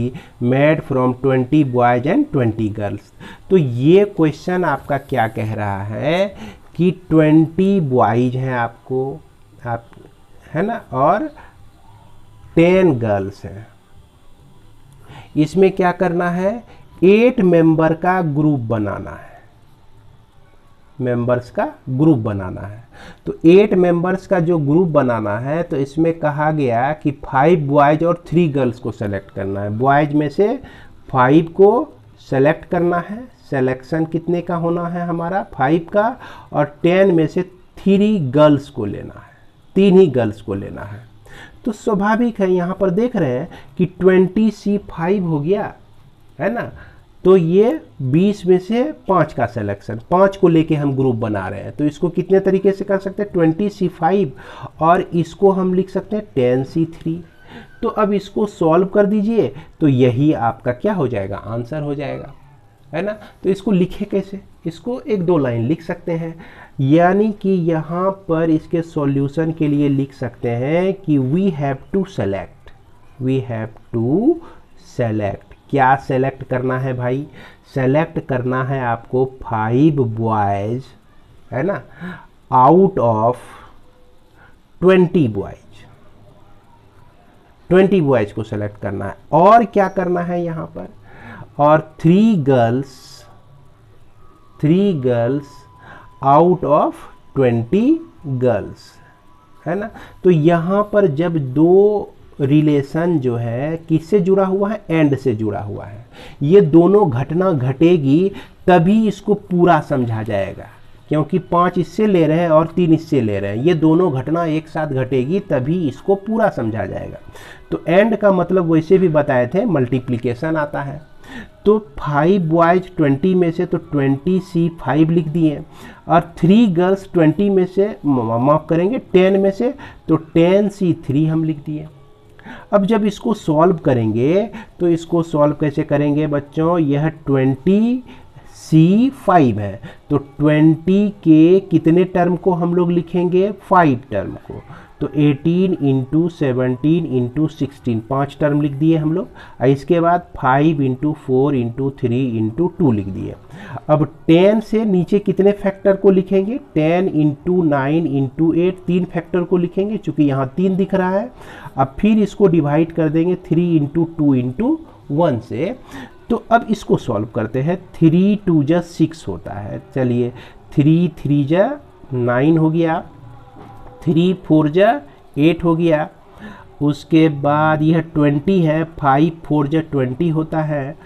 made from 20 boys and 20 girls। तो ये क्वेश्चन आपका क्या कह रहा है कि 20 बॉयज हैं आपको, आप है ना, और 10 गर्ल्स हैं। इसमें क्या करना है, 8 मेंबर का ग्रुप बनाना है, मेंबर्स का ग्रुप बनाना है। तो 8 मेंबर्स का जो ग्रुप बनाना है, तो इसमें कहा गया कि 5 बॉयज और 3 गर्ल्स को सेलेक्ट करना है। बॉयज में से 5 को सेलेक्ट करना है, सिलेक्शन कितने का होना है हमारा, 5 का, और 10 में से 3 गर्ल्स को लेना है, 3 ही गर्ल्स को लेना है। तो स्वाभाविक है, यहाँ पर देख रहे हैं कि 20C5 हो गया, है ना, तो ये 20 में से 5 का सिलेक्शन, 5 को लेके हम ग्रुप बना रहे हैं, तो इसको कितने तरीके से कर सकते हैं, 20C5, और इसको हम लिख सकते हैं 10C3। तो अब इसको सॉल्व कर दीजिए, तो यही आपका क्या हो जाएगा, आंसर हो जाएगा, है ना। तो इसको लिखे कैसे, इसको 1-2 लाइन लिख सकते हैं, यानी कि यहाँ पर इसके सॉल्यूशन के लिए लिख सकते हैं कि वी हैव टू सेलेक्ट, क्या सेलेक्ट करना है भाई, सेलेक्ट करना है आपको 5 बॉयज, है ना, आउट ऑफ 20 बॉयज, 20 बॉयज को सेलेक्ट करना है। और क्या करना है यहाँ पर, और 3 गर्ल्स आउट ऑफ 20 गर्ल्स, है ना। तो यहाँ पर जब दो रिलेशन जो है किससे जुड़ा हुआ है, एंड से जुड़ा हुआ है, ये दोनों घटना घटेगी तभी इसको पूरा समझा जाएगा, क्योंकि 5 इससे ले रहे हैं और 3 इससे ले रहे हैं, ये दोनों घटना एक साथ घटेगी तभी इसको पूरा समझा जाएगा। तो एंड का मतलब वैसे भी बताए थे, मल्टीप्लिकेशन आता है। तो 5 बॉयज 20 में से, तो 20C5 लिख दिए, और 3 गर्ल्स 20 में से, माफ करेंगे 10 में से, तो 10C3 हम लिख दिए। अब जब इसको सॉल्व करेंगे तो इसको सॉल्व कैसे करेंगे बच्चों, यह 20C5 है, तो 20 के कितने टर्म को हम लोग लिखेंगे, 5 टर्म को, तो 18 × 17 × 16, 5 टर्म लिख दिए हम लोग। इसके बाद 5 × 4 × 3 × 2 लिख दिए। अब 10 से नीचे कितने फैक्टर को लिखेंगे, 10 × 9 × 8, 3 फैक्टर को लिखेंगे, चूंकि यहाँ 3 दिख रहा है। अब फिर इसको डिवाइड कर देंगे 3 × 2 × 1 से। तो अब इसको सॉल्व करते हैं, 3 2 जा 6 होता है, चलिए 3 3 जा 9 हो गया, 3 4 जा 8 हो गया। उसके बाद यह 20 है, 5 4 जा 20 होता है,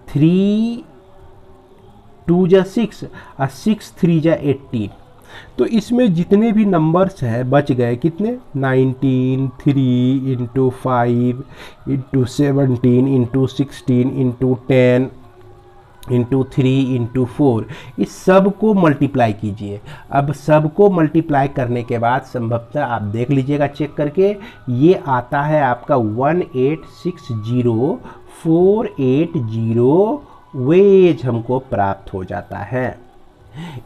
3 2 जा 6, 6 3 जा 18। तो इसमें जितने भी नंबर्स हैं बच गए कितने, 19, 3 × 5 × 17 × 16 × 10 × 3 × 4, इस सब को मल्टीप्लाई कीजिए। अब सबको मल्टीप्लाई करने के बाद संभवतः आप देख लीजिएगा चेक करके, ये आता है आपका 1860480 वेज हमको प्राप्त हो जाता है।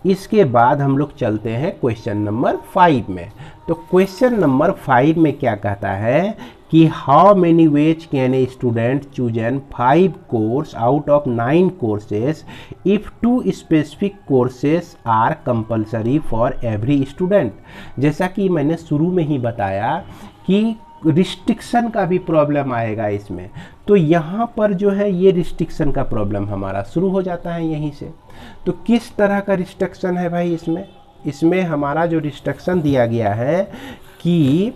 इसके बाद हम लोग चलते हैं क्वेश्चन नंबर 5 में। तो क्वेश्चन नंबर 5 में क्या कहता है कि how many ways can a student choose an 5 course out of 9 courses if 2 specific courses are compulsory for every student. जैसा कि मैंने शुरू में ही बताया कि रिस्ट्रिक्शन का भी प्रॉब्लम आएगा इसमें, तो यहाँ पर जो है ये रिस्ट्रिक्शन का प्रॉब्लम हमारा शुरू हो जाता है यहीं से। तो किस तरह का रिस्ट्रिक्शन है भाई इसमें हमारा जो रिस्ट्रिक्शन दिया गया है कि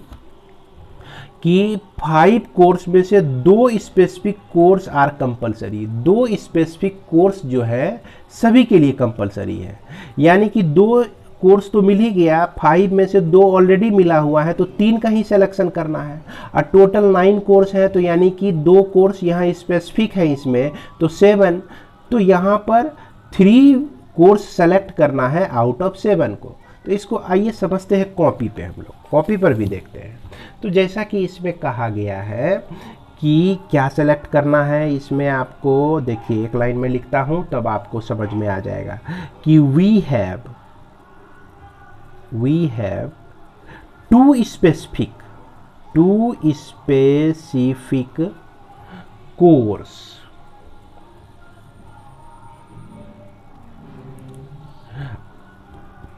5 कोर्स में से 2 specific course are compulsory. 2 specific course जो है सभी के लिए कंपलसरी है, यानी कि 2 कोर्स तो मिल ही गया, 5 में से 2 ऑलरेडी मिला हुआ है, तो 3 का ही सिलेक्शन करना है। और टोटल 9 कोर्स है, तो यानी कि 2 कोर्स यहाँ स्पेसिफिक है इसमें, तो 7, तो यहाँ पर 3 कोर्स सेलेक्ट करना है आउट ऑफ 7 को। तो इसको आइए समझते हैं कॉपी पे, हम लोग कॉपी पर भी देखते हैं। तो जैसा कि इसमें कहा गया है कि क्या सेलेक्ट करना है, इसमें आपको देखिए एक लाइन में लिखता हूँ तब आपको समझ में आ जाएगा कि we have 2 specific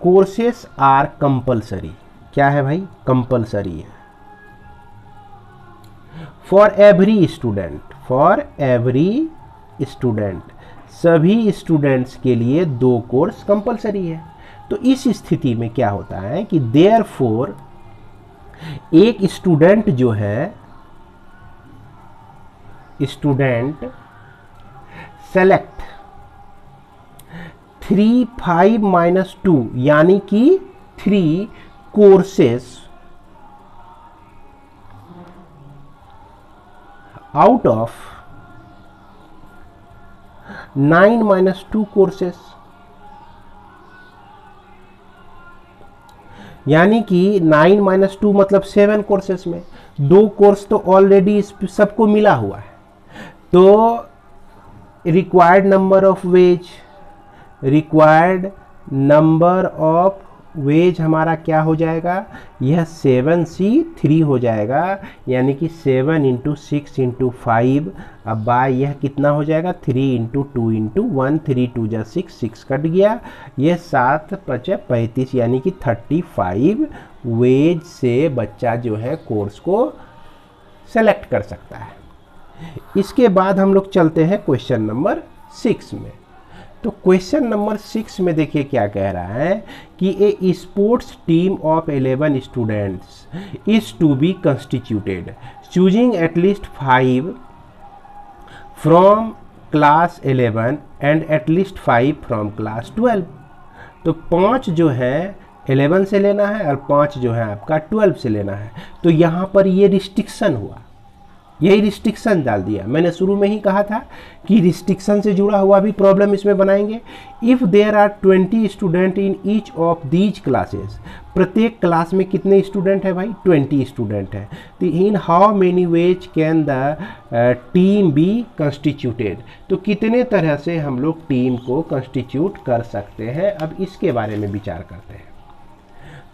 courses are compulsory. क्या है भाई, कंपलसरी है फॉर एवरी स्टूडेंट, सभी स्टूडेंट्स के लिए 2 कोर्स कंपलसरी है। तो इस स्थिति में क्या होता है कि देयरफॉर एक स्टूडेंट जो है, सेलेक्ट 3 5 - 2 यानी कि 3 कोर्सेस आउट ऑफ 9 - 2 कोर्सेस, यानी कि 9 - 2 मतलब 7 कोर्सेस में 2 कोर्स तो ऑलरेडी सबको मिला हुआ है। तो रिक्वायर्ड नंबर ऑफ वेज हमारा क्या हो जाएगा, यह 7C3 हो जाएगा, यानी कि 7 × 6 × 5। अब बाय यह कितना हो जाएगा, 3 × 2 × 1, 3 2 जा 6, 6 कट गया, यह 7 5 35, यानी कि 35 वेज से बच्चा जो है कोर्स को सेलेक्ट कर सकता है। इसके बाद हम लोग चलते हैं क्वेश्चन नंबर 6 में। तो क्वेश्चन नंबर 6 में देखिए क्या कह रहा है कि a sports team of 11 students is to be constituted choosing at least 5 from class 11 and at least 5 from class 12। तो 5 जो है 11 से लेना है और 5 जो है आपका 12 से लेना है। तो यहाँ पर ये रिस्ट्रिक्शन हुआ, यही रिस्ट्रिक्शन डाल दिया। मैंने शुरू में ही कहा था कि रिस्ट्रिक्शन से जुड़ा हुआ भी प्रॉब्लम इसमें बनाएंगे। If there are 20 student in each of these classes, प्रत्येक क्लास में कितने स्टूडेंट है भाई? 20 स्टूडेंट है। तो in how many ways can the team be constituted, तो कितने तरह से हम लोग टीम को कंस्टिट्यूट कर सकते हैं, अब इसके बारे में विचार करते हैं।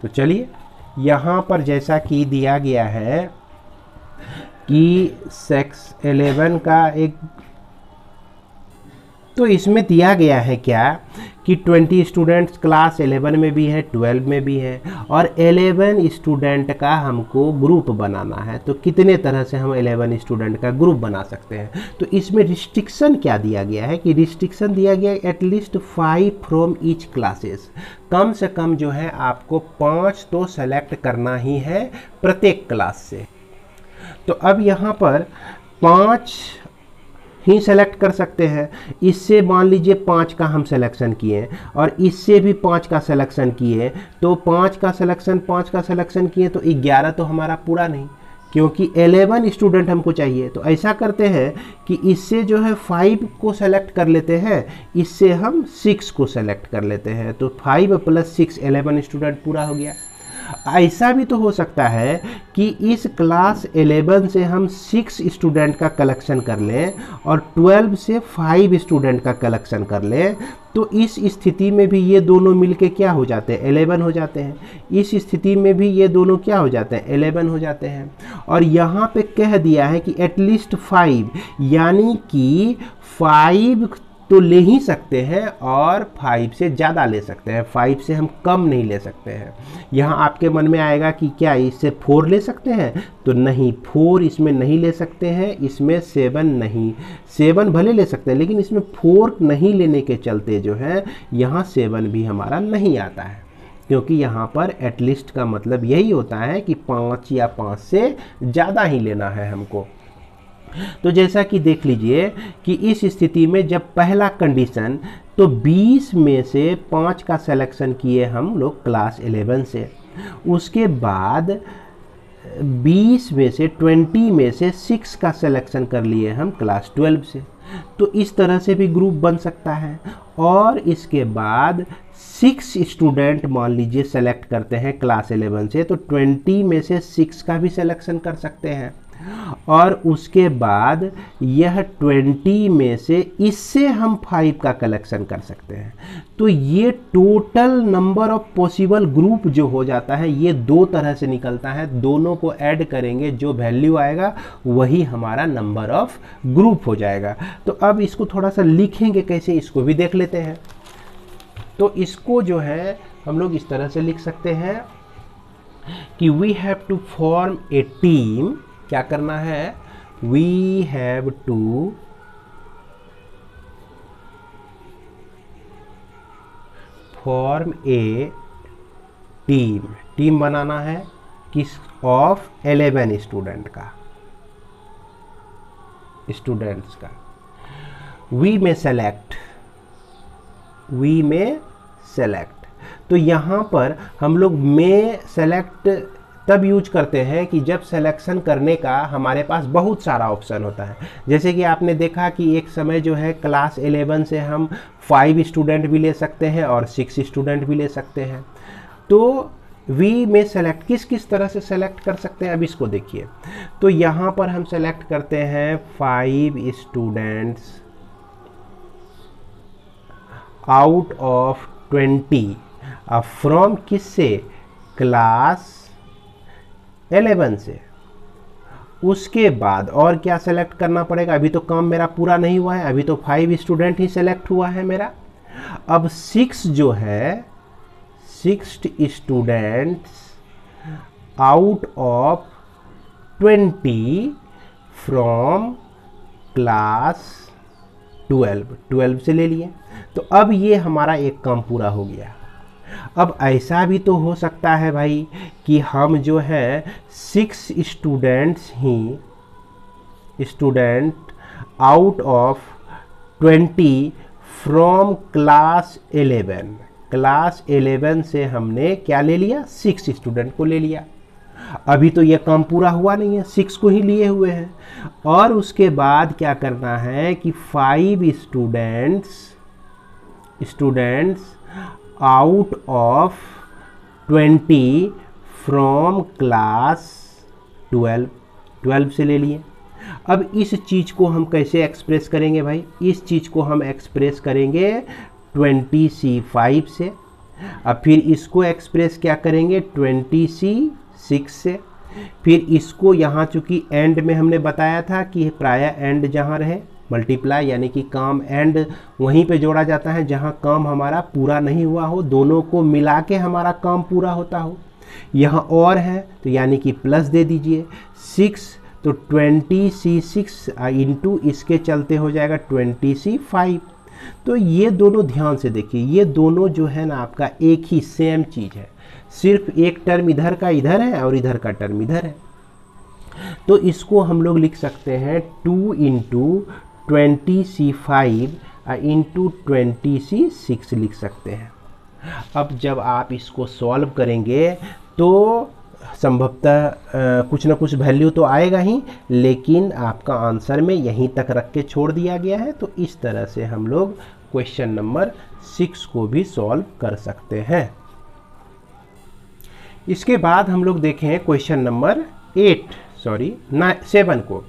तो चलिए यहाँ पर जैसा कि दिया गया है कि सेक्स 11 का एक, तो इसमें दिया गया है क्या कि 20 स्टूडेंट्स क्लास 11 में भी है, 12 में भी है, और 11 स्टूडेंट का हमको ग्रुप बनाना है। तो कितने तरह से हम 11 स्टूडेंट का ग्रुप बना सकते हैं? तो इसमें रिस्ट्रिक्शन क्या दिया गया है कि रिस्ट्रिक्शन दिया गया है एटलीस्ट 5 फ्रॉम ईच क्लासेस, कम से कम जो है आपको 5 तो सेलेक्ट करना ही है प्रत्येक क्लास से। तो अब यहाँ पर 5 ही सेलेक्ट कर सकते हैं। इससे मान लीजिए 5 का हम सिलेक्शन किए और इससे भी 5 का सिलेक्शन किए, तो 5 का सिलेक्शन किए तो 11 तो हमारा पूरा नहीं, क्योंकि 11 स्टूडेंट हमको चाहिए। तो ऐसा करते हैं कि इससे जो है 5 को सेलेक्ट कर लेते हैं, इससे हम 6 को सेलेक्ट कर लेते हैं। तो 5 + 6 11 स्टूडेंट पूरा हो गया। ऐसा भी तो हो सकता है कि इस क्लास 11 से हम 6 स्टूडेंट का कलेक्शन कर लें और 12 से 5 स्टूडेंट का कलेक्शन कर लें, तो इस स्थिति में भी ये दोनों मिलके क्या हो जाते हैं? 11 हो जाते हैं। इस स्थिति में भी ये दोनों क्या हो जाते हैं? 11 हो जाते हैं। और यहाँ पे कह दिया है कि एटलीस्ट 5, यानी कि 5 तो ले ही सकते हैं और 5 से ज़्यादा ले सकते हैं, 5 से हम कम नहीं ले सकते हैं। यहाँ आपके मन में आएगा कि क्या इससे 4 ले सकते हैं? तो नहीं, 4 इसमें नहीं ले सकते हैं, इसमें 7 नहीं, 7 भले ले सकते हैं लेकिन इसमें 4 नहीं लेने के चलते जो है यहाँ 7 भी हमारा नहीं आता है, क्योंकि यहाँ पर एटलीस्ट का मतलब यही होता है कि 5 या 5 से ज़्यादा ही लेना है हमको। तो जैसा कि देख लीजिए कि इस स्थिति में जब पहला कंडीशन, तो 20 में से 5 का सिलेक्शन किए हम लोग क्लास 11 से, उसके बाद 20 में से 20 में से 6 का सिलेक्शन कर लिए हम क्लास 12 से। तो इस तरह से भी ग्रुप बन सकता है। और इसके बाद 6 स्टूडेंट मान लीजिए सेलेक्ट करते हैं क्लास 11 से, तो 20 में से 6 का भी सिलेक्शन कर सकते हैं। और उसके बाद यह 20 में से इससे हम 5 का कलेक्शन कर सकते हैं। तो ये total number of possible group जो हो जाता है ये 2 तरह से निकलता है। दोनों को ऐड करेंगे, जो वैल्यू आएगा वही हमारा नंबर ऑफ ग्रुप हो जाएगा। तो अब इसको थोड़ा सा लिखेंगे कैसे, इसको भी देख लेते हैं। तो इसको जो है हम लोग इस तरह से लिख सकते हैं कि we have to form a team. क्या करना है? We have to form a team, team बनाना है किस? ऑफ 11 स्टूडेंट्स का। वी में सेलेक्ट, तो यहाँ पर हम लोग में सेलेक्ट तब यूज करते हैं कि जब सिलेक्शन करने का हमारे पास बहुत सारा ऑप्शन होता है। जैसे कि आपने देखा कि एक समय जो है क्लास 11 से हम 5 स्टूडेंट भी ले सकते हैं और 6 स्टूडेंट भी ले सकते हैं। तो वी में सेलेक्ट किस किस तरह से सेलेक्ट कर सकते हैं, अब इसको देखिए। तो यहाँ पर हम सेलेक्ट करते हैं 5 स्टूडेंट्स आउट ऑफ 20 फ्रॉम किससे? क्लास 11 से। उसके बाद और क्या सेलेक्ट करना पड़ेगा? अभी तो काम मेरा पूरा नहीं हुआ है, अभी तो 5 स्टूडेंट ही सेलेक्ट हुआ है मेरा। अब 6 जो है, 6 students out of 20 from class 12 से ले लिए। तो अब ये हमारा एक काम पूरा हो गया। अब ऐसा भी तो हो सकता है भाई कि हम जो है 6 student out of 20 from class 11 से हमने क्या ले लिया, 6 स्टूडेंट को ले लिया। अभी तो यह काम पूरा हुआ नहीं है, 6 को ही लिए हुए हैं। और उसके बाद क्या करना है कि 5 students out of 20 from class 12 से ले लिए। अब इस चीज़ को हम कैसे एक्सप्रेस करेंगे भाई, इस चीज़ को हम एक्सप्रेस करेंगे 20C5 से। अब फिर इसको एक्सप्रेस क्या करेंगे 20C6 से। फिर इसको यहाँ चूँकि एंड में हमने बताया था कि प्राय एंड जहाँ रहे मल्टीप्लाई, यानी कि काम एंड वहीं पे जोड़ा जाता है जहाँ काम हमारा पूरा नहीं हुआ हो, दोनों को मिला के हमारा काम पूरा होता हो। यहाँ और है तो यानी कि प्लस दे दीजिए 6, तो 20C6 इंटू इसके चलते हो जाएगा 20C5। तो ये दोनों ध्यान से देखिए, ये दोनों जो है ना आपका एक ही सेम चीज़ है, सिर्फ एक टर्म इधर का इधर है और इधर का टर्म इधर है। तो इसको हम लोग लिख सकते हैं 2 इंटू 20C5 इंटू 20C6 लिख सकते हैं। अब जब आप इसको सॉल्व करेंगे तो संभवतः कुछ ना कुछ वैल्यू तो आएगा ही, लेकिन आपका आंसर में यहीं तक रख के छोड़ दिया गया है। तो इस तरह से हम लोग क्वेश्चन नंबर 6 को भी सॉल्व कर सकते हैं। इसके बाद हम लोग देखें क्वेश्चन नंबर 7 को।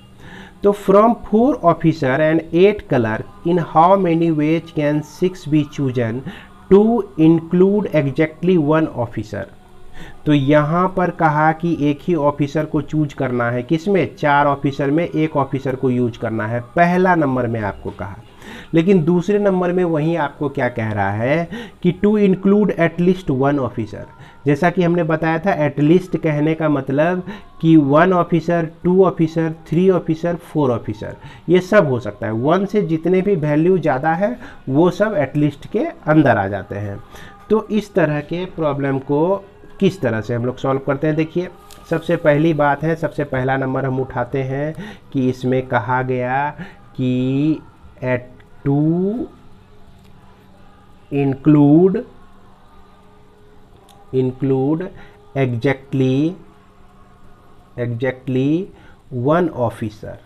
तो from 4 officer and 8 clerk in how many ways can 6 be chosen to include exactly 1 officer. तो यहाँ पर कहा कि एक ही ऑफिसर को चूज करना है, किसमें 4 ऑफिसर में एक ऑफिसर को यूज करना है, पहला नंबर में आपको कहा। लेकिन दूसरे नंबर में वही आपको क्या कह रहा है कि टू इंक्लूड एटलीस्ट 1 ऑफिसर। जैसा कि हमने बताया था एटलीस्ट कहने का मतलब कि 1 ऑफिसर, 2 ऑफिसर, 3 ऑफिसर, 4 ऑफिसर, ये सब हो सकता है। 1 से जितने भी वैल्यू ज़्यादा है वो सब एटलीस्ट के अंदर आ जाते हैं। तो इस तरह के प्रॉब्लम को किस तरह से हम लोग सॉल्व करते हैं, देखिए सबसे पहली बात है, सबसे पहला नंबर हम उठाते हैं कि इसमें कहा गया कि at to include exactly 1 officer.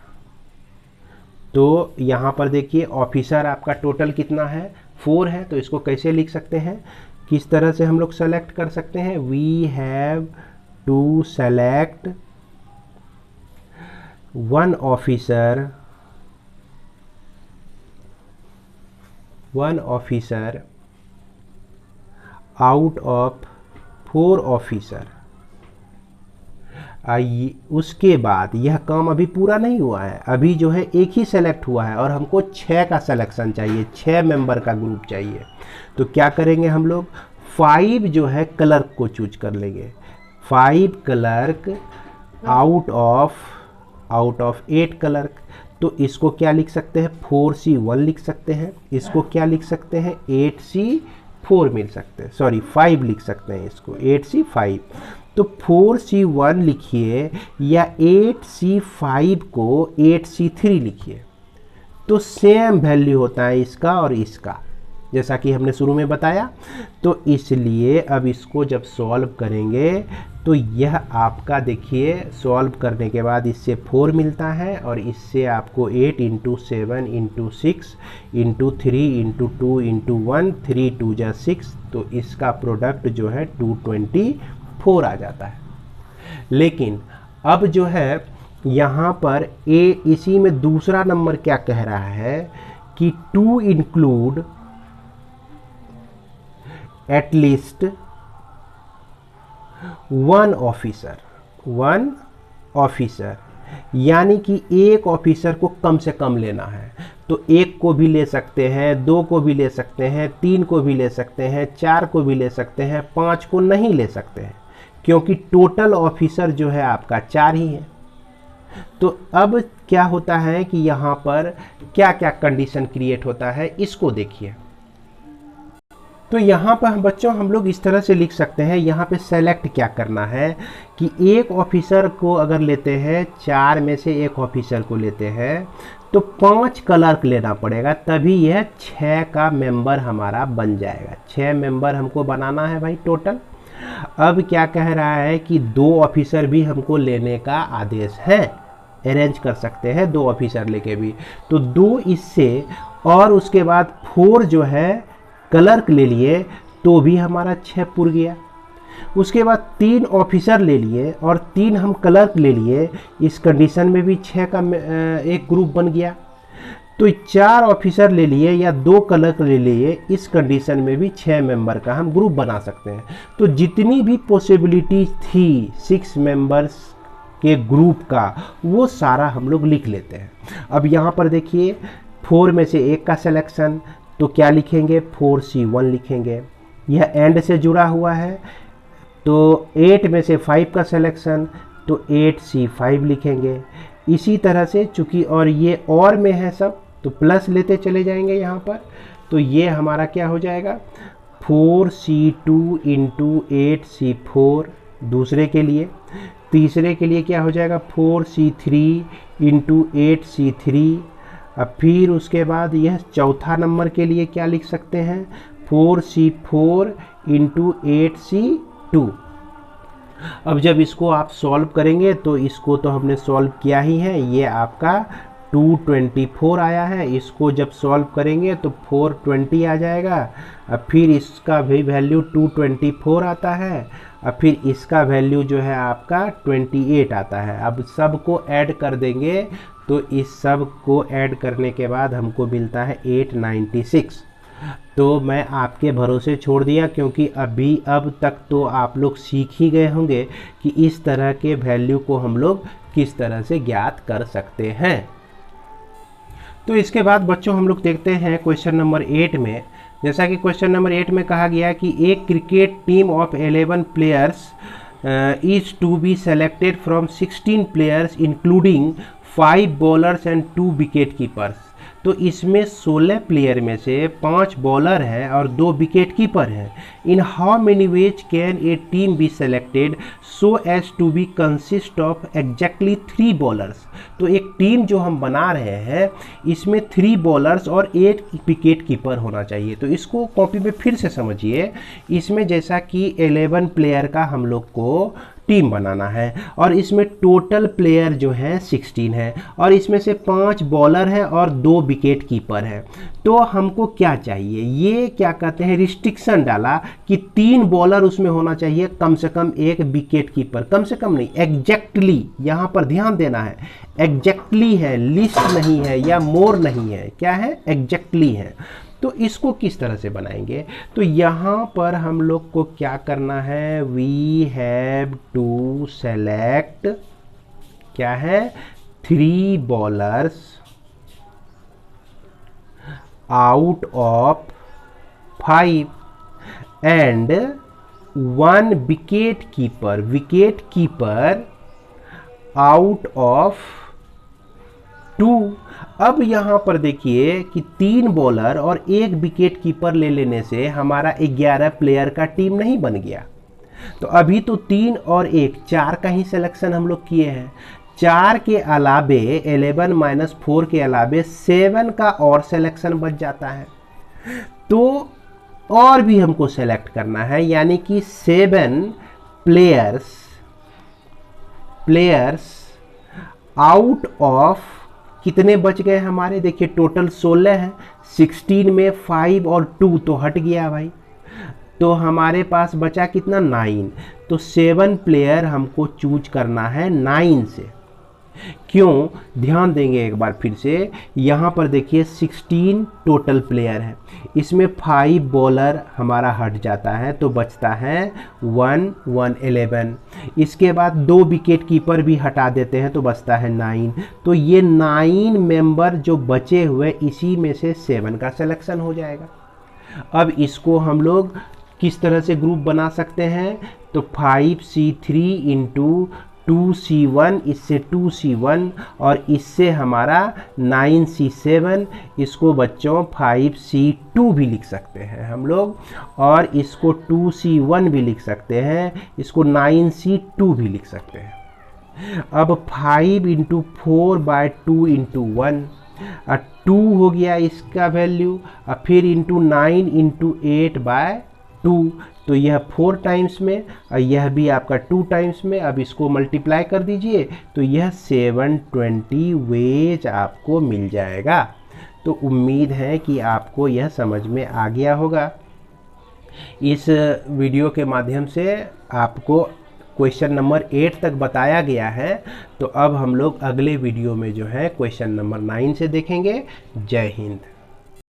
तो यहाँ पर देखिए ऑफिसर आपका टोटल कितना है 4 है। तो इसको कैसे लिख सकते हैं, किस तरह से हम लोग सेलेक्ट कर सकते हैं, we have to select 1 officer out of 4 officer. उसके बाद यह काम अभी पूरा नहीं हुआ है, अभी जो है एक ही सेलेक्ट हुआ है और हमको 6 का सिलेक्शन चाहिए, 6 मेंबर का ग्रुप चाहिए। तो क्या करेंगे हम लोग 5 जो है क्लर्क को चूज कर लेंगे, 5 क्लर्क आउट ऑफ 8 क्लर्क। तो इसको क्या लिख सकते हैं 4C1 लिख सकते हैं, इसको क्या लिख सकते हैं 8C4 मिल सकते हैं, सॉरी 5 लिख सकते हैं इसको 8C5। तो 4C1 लिखिए या 8C5 को 8C3 लिखिए, तो सेम वैल्यू होता है इसका और इसका, जैसा कि हमने शुरू में बताया। तो इसलिए अब इसको जब सॉल्व करेंगे तो यह आपका देखिए सॉल्व करने के बाद इससे 4 मिलता है और इससे आपको 8 into 7 into 6 into 3 into 2 into 1, 3 2 जा 6, तो इसका प्रोडक्ट जो है 224 आ जाता है। लेकिन अब जो है यहाँ पर इसी में दूसरा नंबर क्या कह रहा है कि टू इंक्लूड एटलीस्ट 1 ऑफिसर, यानी कि एक ऑफिसर को कम से कम लेना है। तो 1 को भी ले सकते हैं, 2 को भी ले सकते हैं, 3 को भी ले सकते हैं, 4 को भी ले सकते हैं, 5 को नहीं ले सकते हैं, क्योंकि टोटल ऑफिसर जो है आपका 4 ही है। तो अब क्या होता है कि यहाँ पर क्या क्या कंडीशन क्रिएट होता है इसको देखिए। तो यहाँ पर बच्चों हम लोग इस तरह से लिख सकते हैं, यहाँ पे सेलेक्ट क्या करना है कि एक ऑफिसर को अगर लेते हैं, 4 में से एक ऑफिसर को लेते हैं तो 5 क्लर्क लेना पड़ेगा, तभी यह 6 का मेंबर हमारा बन जाएगा। 6 मेंबर हमको बनाना है भाई टोटल। अब क्या कह रहा है कि 2 ऑफिसर भी हमको लेने का आदेश है, अरेंज कर सकते हैं 2 ऑफिसर लेके भी। तो 2 इससे और उसके बाद 4 जो है क्लर्क ले लिए तो भी हमारा 6 पुर गया। उसके बाद 3 ऑफिसर ले लिए और 3 हम क्लर्क ले लिए, इस कंडीशन में भी 6 का एक ग्रुप बन गया। तो 4 ऑफिसर ले लिए या 2 क्लर्क ले लिए, इस कंडीशन में भी 6 मेंबर का हम ग्रुप बना सकते हैं। तो जितनी भी पॉसिबिलिटी थी 6 मेंबर्स के ग्रुप का, वो सारा हम लोग लिख लेते हैं। अब यहाँ पर देखिए 4 में से एक का सिलेक्शन, तो क्या लिखेंगे 4C1 लिखेंगे, यह एंड से जुड़ा हुआ है। तो 8 में से 5 का सिलेक्शन, तो 8C5 लिखेंगे। इसी तरह से चूंकि और ये और में है सब, तो प्लस लेते चले जाएंगे यहाँ पर। तो ये हमारा क्या हो जाएगा 4C2 इंटू 8C4 दूसरे के लिए। तीसरे के लिए क्या हो जाएगा 4C3 इंटू 8C3। अब फिर उसके बाद यह चौथा नंबर के लिए क्या लिख सकते हैं 4C4 इंटू 8C2। अब जब इसको आप सॉल्व करेंगे, तो इसको तो हमने सॉल्व किया ही है, ये आपका 224 आया है। इसको जब सॉल्व करेंगे तो 420 आ जाएगा। अब फिर इसका भी वैल्यू 224 आता है। अब फिर इसका वैल्यू जो है आपका 28 आता है। अब सबको ऐड कर देंगे तो इस सब को ऐड करने के बाद हमको मिलता है 896। तो मैं आपके भरोसे छोड़ दिया, क्योंकि अब तक तो आप लोग सीख ही गए होंगे कि इस तरह के वैल्यू को हम लोग किस तरह से ज्ञात कर सकते हैं। तो इसके बाद बच्चों हम लोग देखते हैं क्वेश्चन नंबर 8 में। जैसा कि क्वेश्चन नंबर 8 में कहा गया कि एक cricket team of 11 players is to be selected from 16 players including 5 bowlers and 2 wicket keepers. तो इसमें 16 प्लेयर में से 5 बॉलर हैं और 2 विकेट कीपर हैं। In how many ways can a team be selected so as to be consist of exactly 3 bowlers. तो एक team जो हम बना रहे हैं इसमें 3 बॉलर्स और 8 विकेट कीपर होना चाहिए। तो इसको कॉपी में फिर से समझिए। इसमें जैसा कि 11 प्लेयर का हम लोग को टीम बनाना है और इसमें टोटल प्लेयर जो है 16 है और इसमें से 5 बॉलर हैं और 2 विकेट कीपर है। तो हमको क्या चाहिए, ये क्या कहते हैं रिस्ट्रिक्शन डाला कि 3 बॉलर उसमें होना चाहिए, कम से कम 1 विकेट कीपर, कम से कम नहीं एग्जैक्टली, यहाँ पर ध्यान देना है एग्जैक्टली है, लिस्ट नहीं है या मोर नहीं है, क्या है एग्जैक्टली है। तो इसको किस तरह से बनाएंगे, तो यहाँ पर हम लोग को क्या करना है, वी हैव टू सेलेक्ट क्या है 3 bowlers out of 5 and 1 wicket keeper out of 2। अब यहाँ पर देखिए कि 3 बॉलर और 1 विकेट कीपर ले लेने से हमारा 11 प्लेयर का टीम नहीं बन गया। तो अभी तो 3 और 1 4 का ही सिलेक्शन हम लोग किए हैं। 4 के अलावे 11 - 4 के अलावे 7 का और सिलेक्शन बच जाता है। तो और भी हमको सेलेक्ट करना है, यानी कि 7 प्लेयर्स आउट ऑफ कितने बच गए हमारे, देखिए टोटल 16 है, 16 में 5 और 2 तो हट गया भाई, तो हमारे पास बचा कितना 9। तो 7 प्लेयर हमको चूज करना है 9 से। क्यों, ध्यान देंगे एक बार फिर से, यहाँ पर देखिए 16 टोटल प्लेयर है, इसमें 5 बॉलर हमारा हट जाता है तो बचता है 1 11। इसके बाद 2 विकेट कीपर भी हटा देते हैं तो बचता है 9। तो ये 9 मेंबर जो बचे हुए इसी में से 7 का सिलेक्शन हो जाएगा। अब इसको हम लोग किस तरह से ग्रुप बना सकते हैं, तो 5C3 इंटू 2C1, इससे 2C1 और इससे हमारा 9C7, इसको बच्चों 5C2 भी लिख सकते हैं हम लोग, और इसको 2C1 भी लिख सकते हैं, इसको 9C2 भी लिख सकते हैं। अब 5 इंटू 4/2 इंटू 1, 2 हो गया इसका वैल्यू, और फिर इंटू 9 इंटू 8/2, तो यह 4 टाइम्स में और यह भी आपका 2 टाइम्स में। अब इसको मल्टीप्लाई कर दीजिए तो यह 720 वेज आपको मिल जाएगा। तो उम्मीद है कि आपको यह समझ में आ गया होगा। इस वीडियो के माध्यम से आपको क्वेश्चन नंबर 8 तक बताया गया है। तो अब हम लोग अगले वीडियो में जो है क्वेश्चन नंबर 9 से देखेंगे। जय हिंद।